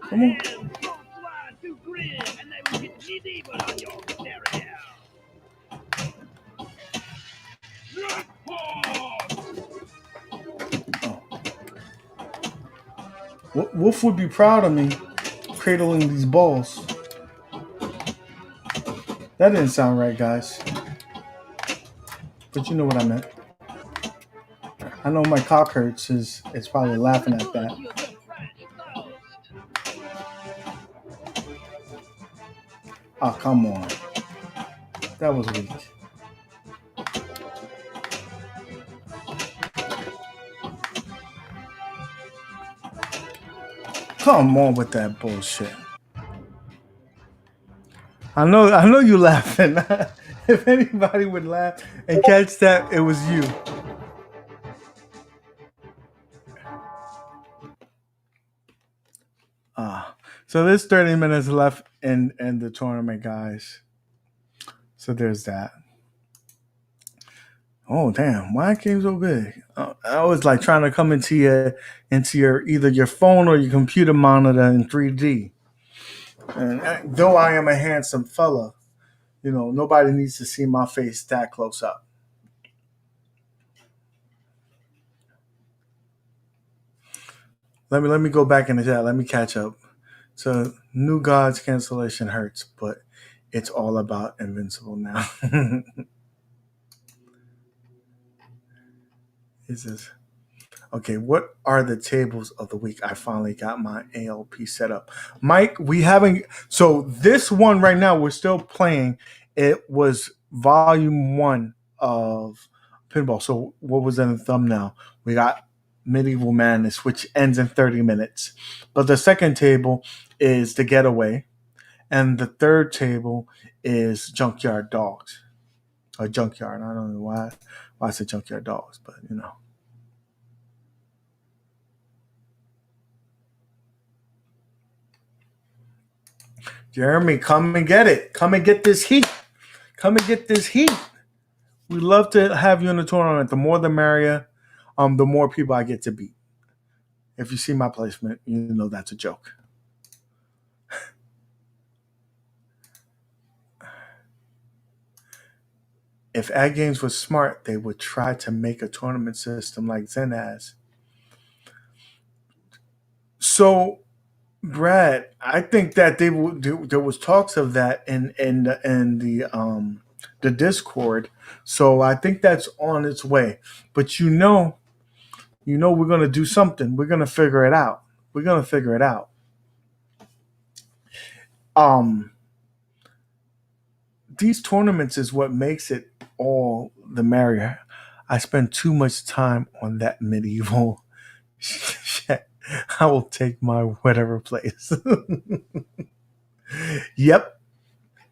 Come on. Oh. Wolf would be proud of me cradling these balls. That didn't sound right, guys. But you know what I meant. I know my cock hurts is probably laughing at that. Oh, come on. That was weak. Come on with that bullshit. I know you laughing. If anybody would laugh and catch that, it was you. So there's 30 minutes left in the tournament, guys. So there's that. Oh damn! Why it came so big? I was like trying to come into your either your phone or your computer monitor in 3D. And though I am a handsome fella, you know nobody needs to see my face that close up. Let me go back in the chat. Let me catch up. So New Gods cancellation hurts, but it's all about Invincible now. Is this okay? What are the tables of the week? I finally got my ALP set up. Mike, we haven't. So this one right now, we're still playing. It was volume 1 of Pinball. So what was in the thumbnail? We got Medieval Madness, which ends in 30 minutes. But the second table is The Getaway. And the third table is Junkyard Dogs. Or Junkyard. I don't know why I said Junkyard Dogs, but you know. Jeremy, come and get it. Come and get this heat. Come and get this heat. We'd love to have you in the tournament. The more the merrier. The more people I get to beat. If you see my placement, you know that's a joke. If Ad Games was smart, they would try to make a tournament system like Zen has. So, Brad, I think that they would do. There was talks of that in the Discord. So I think that's on its way. But you know, we're gonna do something. We're gonna figure it out. these tournaments is what makes it all the merrier. I spend too much time on that medieval shit. I will take my whatever place. Yep,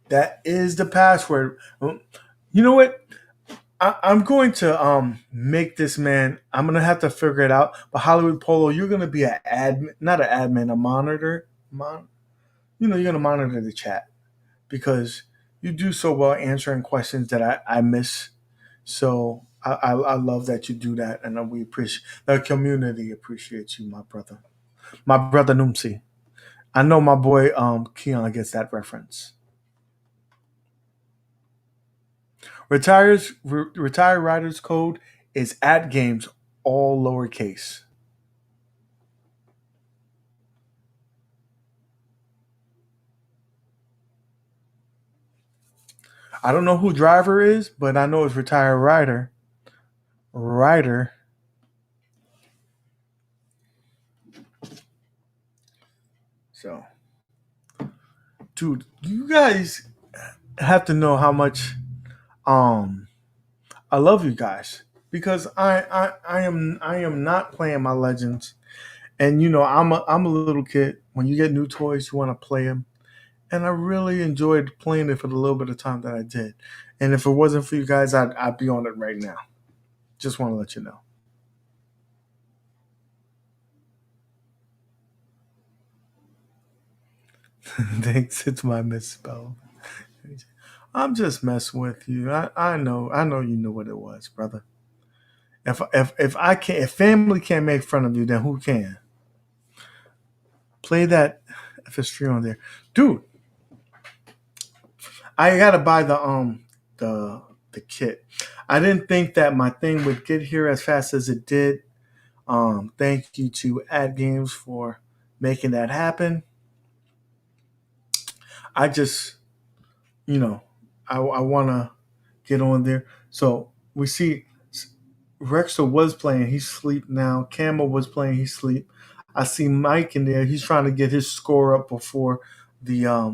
that is the password. You know what? I'm going to make this, man. I'm gonna have to figure it out. But Hollywood Polo, you're gonna be an admin, not an admin, a monitor. You're gonna monitor the chat because you do so well answering questions that I miss. So I love that you do that, and we appreciate the community appreciates you, my brother Numsi. I know my boy Keon gets that reference. Retired Riders code is at games, all lowercase. I don't know who driver is, but I know it's retired rider. Rider. So, dude, you guys have to know how much um I love you guys because I am not playing my legends, and I'm a little kid. When you get new toys, you want to play them, and I really enjoyed playing it for the little bit of time that I did. And if it wasn't for you guys, I'd be on it right now. Just want to let you know. Thanks, it's my misspell. I'm just messing with you. I know you know what it was, brother. If family can't make fun of you, then who can? Play that FX3 on there, dude. I gotta buy the kit. I didn't think that my thing would get here as fast as it did. Thank you to Ad Games for making that happen. I just, you know, I want to get on there. So we see Rexer was playing. He's asleep now. Camel was playing. He's asleep. I see Mike in there. He's trying to get his score up before the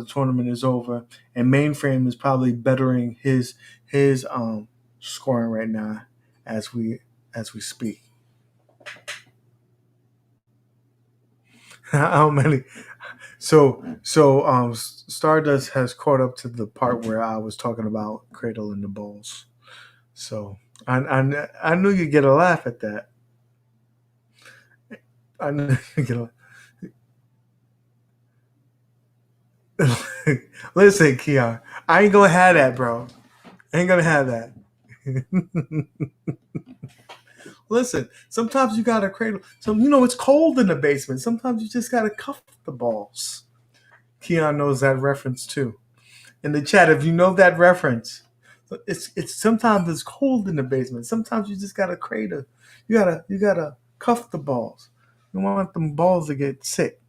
tournament is over. And Mainframe is probably bettering his scoring right now as we speak. How many? So Stardust has caught up to the part where I was talking about Cradle and the Balls. So I knew you'd get a laugh at that. I knew you'd get a Listen, Keon, I ain't gonna have that, bro. I ain't gonna have that. Listen, sometimes you gotta cradle. So it's cold in the basement. Sometimes you just gotta cuff the balls. Keon knows that reference too. In the chat, if you know that reference, it's sometimes it's cold in the basement. Sometimes you just gotta cradle. You gotta cuff the balls. You want them balls to get sick.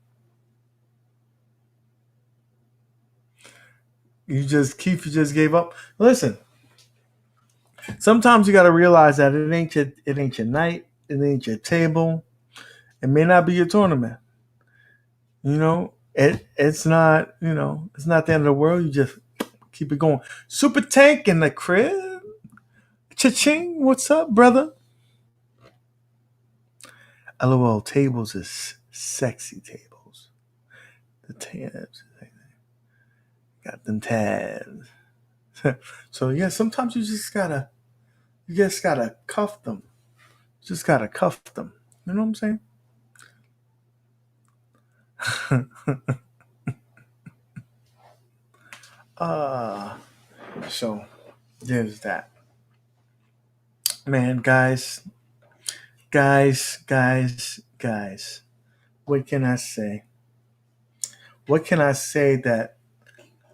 Keith, you just gave up. Listen, sometimes you gotta realize that it ain't your night, it ain't your table, it may not be your tournament. It's not it's not the end of the world. You just keep it going. Super Tank in the crib. Cha-ching, what's up, brother? LOL, tables is sexy tables. The tabs. Got them tabs. So yeah, sometimes you just gotta cuff them. Just gotta cuff them. You know what I'm saying? So there's that. Man, guys. What can I say? What can I say that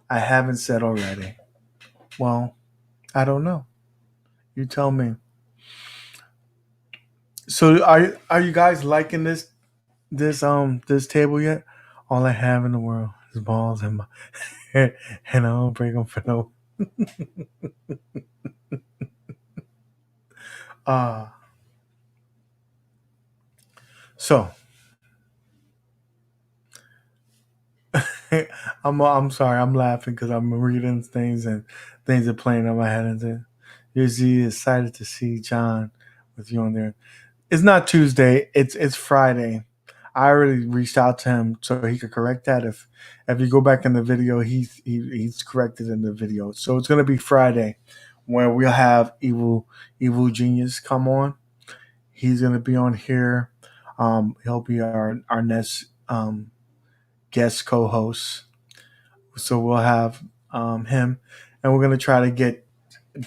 I haven't said already? Well, I don't know. You tell me. So are you guys liking this table yet? All I have in the world is balls and my and I don't break them for no. uh so I'm sorry. I'm laughing because I'm reading things and things are playing in my head. And then usually excited to see John with you on there. It's not Tuesday. It's Friday. I already reached out to him so he could correct that. If you go back in the video, he's corrected in the video. So it's gonna be Friday, where we'll have Evil Genius come on. He's gonna be on here. He'll be our next guest co-host. So we'll have him, and we're gonna try to get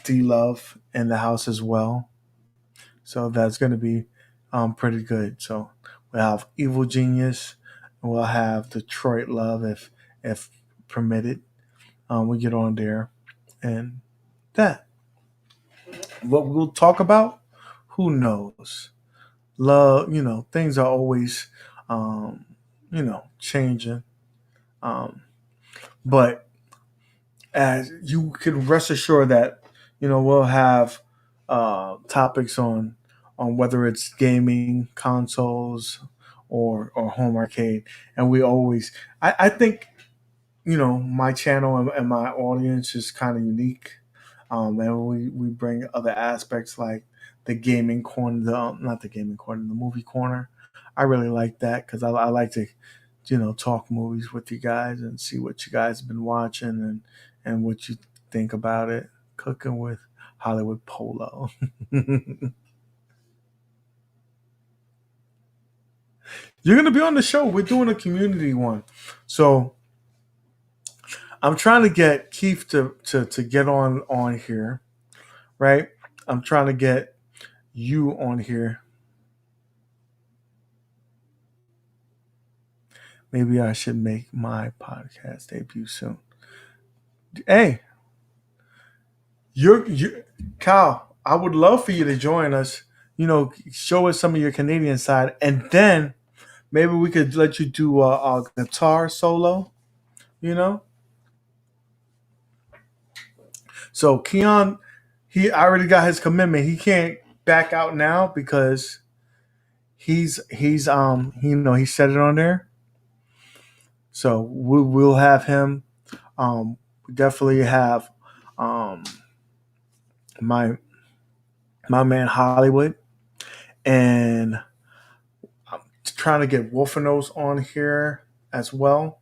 D Love in the house as well. So that's gonna be pretty good. So we'll have Evil Genius, and we'll have Detroit Love if permitted. We get on there, and that what we'll talk about, who knows? Love, things are always, changing. Um, but as you can rest assured that we'll have topics on whether it's gaming consoles or home arcade, and we always I think my channel and my audience is kind of unique, and we bring other aspects like the gaming corner, not the gaming corner, the movie corner. I really like that because I like to talk movies with you guys and see what you guys have been watching and what you think about it. Cooking with Hollywood Polo. You're gonna be on the show. We're doing a community one, so I'm trying to get Keith to get on here, right? I'm trying to get you on here. Maybe I should make my podcast debut soon. Hey, you, Kyle. I would love for you to join us. Show us some of your Canadian side, and then maybe we could let you do a guitar solo. You know. So Keon, he already got his commitment. He can't back out now because he said it on there. So we'll have him. We definitely have um, my my man Hollywood, and I'm trying to get Wolfenos on here as well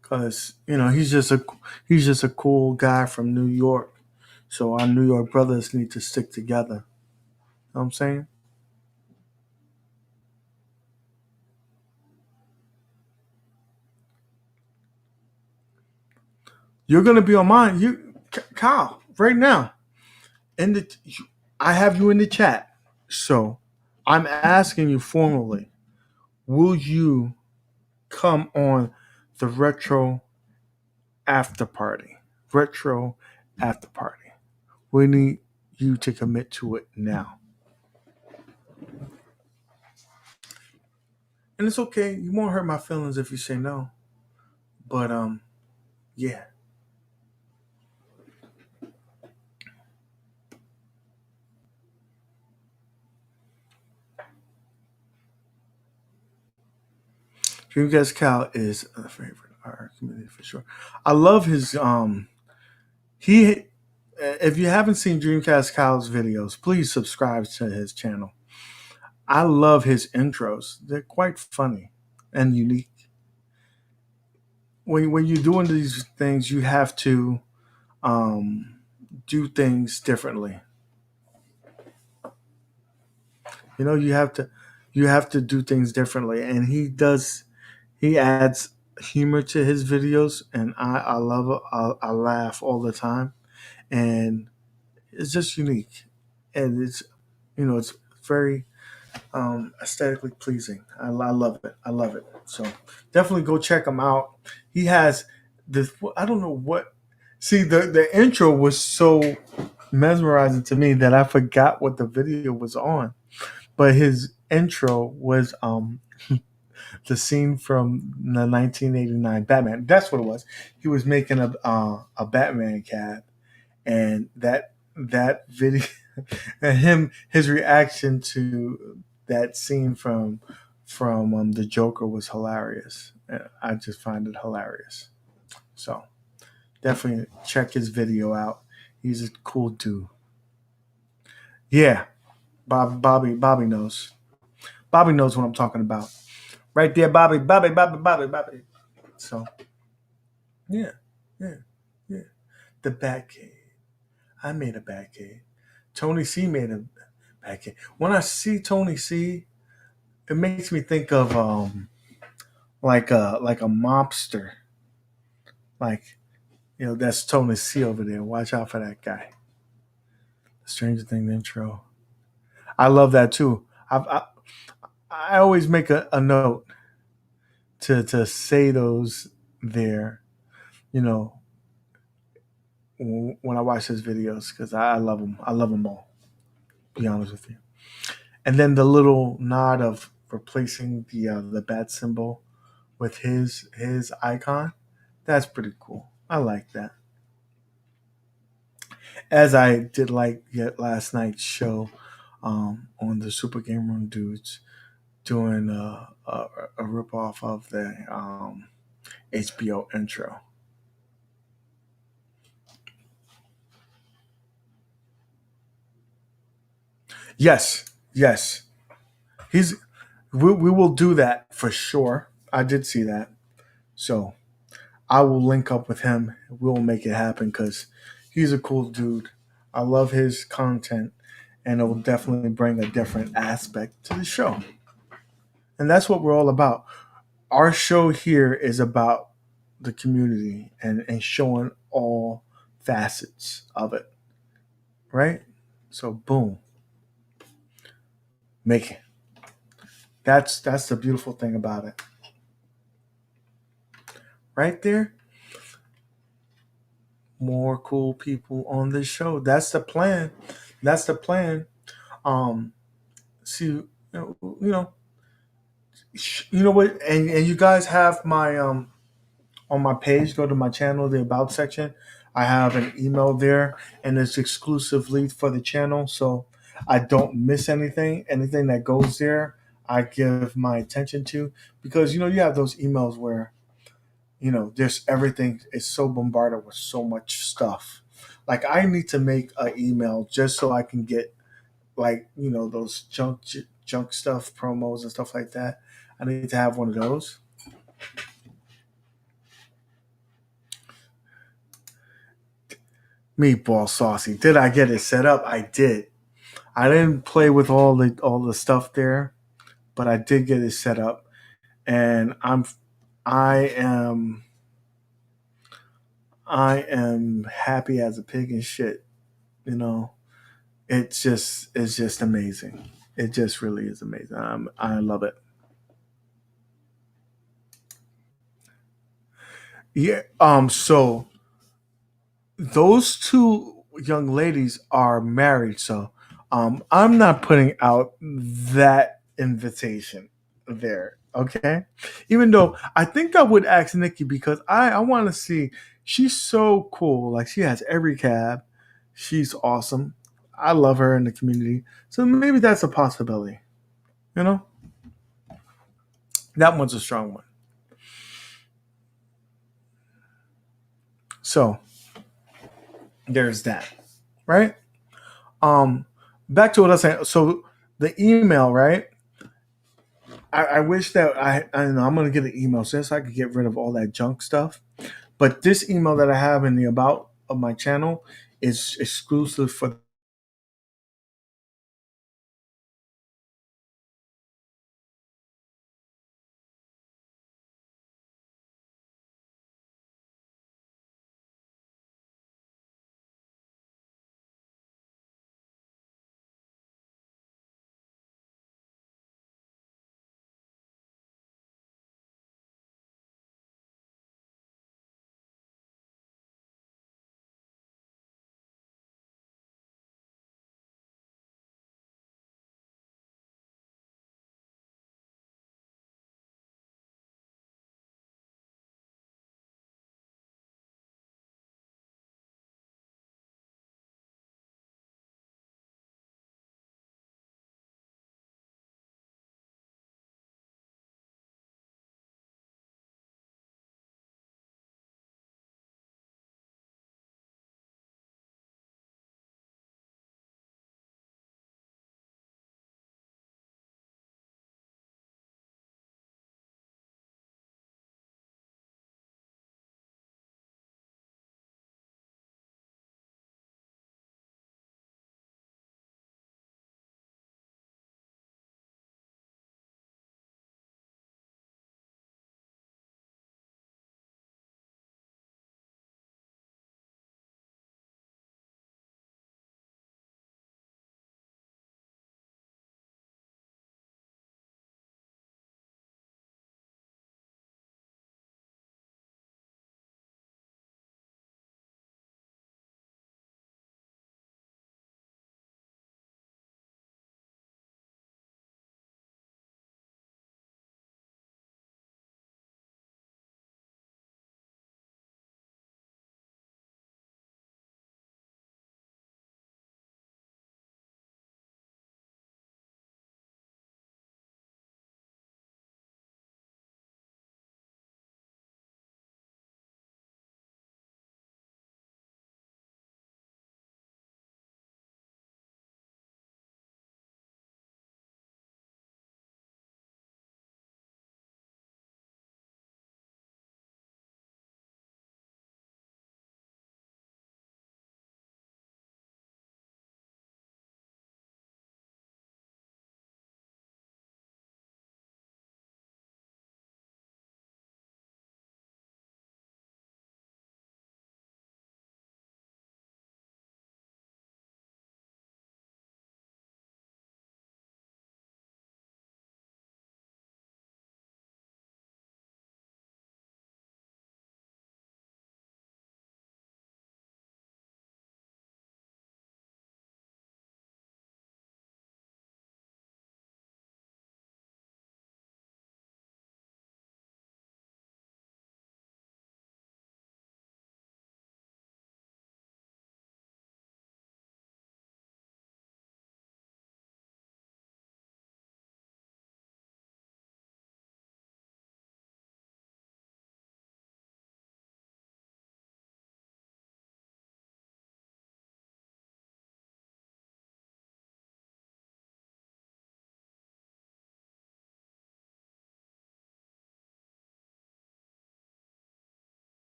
because he's just a cool guy from New York. So our New York brothers need to stick together. You know what I'm saying? You're gonna be on mine. Kyle, right now. In the, I have you in the chat. So I'm asking you formally, will you come on the after party? Retro after party. We need you to commit to it now. And it's okay. You won't hurt my feelings if you say no. But yeah. Dreamcast Cal is a favorite art community for sure. I love his he if you haven't seen Dreamcast Cal's videos, please subscribe to his channel. I love his intros. They're quite funny and unique. When you're doing these things, you have to um, do things differently. You have to do things differently, and he does. He adds humor to his videos, and I love it. I laugh all the time, and it's just unique, and it's very aesthetically pleasing. I love it. I love it. So definitely go check him out. He has this. I don't know what. See, the intro was so mesmerizing to me that I forgot what the video was on. But his intro was the scene from the 1989 Batman. That's what it was. He was making a Batman cab, and that video and his reaction to that scene from the Joker was hilarious, I just find it hilarious. So definitely check his video out. He's a cool dude. Yeah, Bobby knows. Bobby knows what I'm talking about. Right there, Bobby. So yeah, yeah, yeah. The Batcave. I made a Batcave. Tony C made a Batcave. When I see Tony C, it makes me think of like a mobster. Like, that's Tony C over there. Watch out for that guy. Stranger Things intro. I love that too. I always make a note to say those there, you know, when I watch his videos, because I love them. I love them all. To be honest with you. And then the little nod of replacing the bat symbol with his icon. That's pretty cool. I like that. As I did like yet last night's show on the Super Game Room dudes doing a rip off of the HBO intro. Yes. He's we will do that for sure. I did see that. So I will link up with him. We'll make it happen because he's a cool dude. I love his content, and it will definitely bring a different aspect to the show. And that's what we're all about. Our show here is about the community and showing all facets of it. Right? So boom. Make it. That's the beautiful thing about it. Right there. More cool people on this show. That's the plan. That's the plan. See, you know what, and you guys have my on my page. Go to my channel, the about section. I have an email there, and it's exclusively for the channel, so I don't miss anything. Anything that goes there, I give my attention to, because you have those emails where there's everything is so bombarded with so much stuff. Like, I need to make an email just so I can get, like, those junk stuff, promos and stuff like that. I need to have one of those. Meatball saucy. Did I get it set up? I did. I didn't play with all the stuff there, but I did get it set up, and I am happy as a pig in shit. It's just amazing. It just really is amazing. I love it. Yeah. So those two young ladies are married, so I'm not putting out that invitation there. Okay. Even though I think I would ask Nikki, because I want to see. She's so cool. Like, she has every cab. She's awesome. I love her in the community. So maybe that's a possibility. You know? That one's a strong one. So there's that. Right? Back to what I was saying. So the email, right? I wish that I know I'm gonna get an email since I could get rid of all that junk stuff. But this email that I have in the about of my channel is exclusive for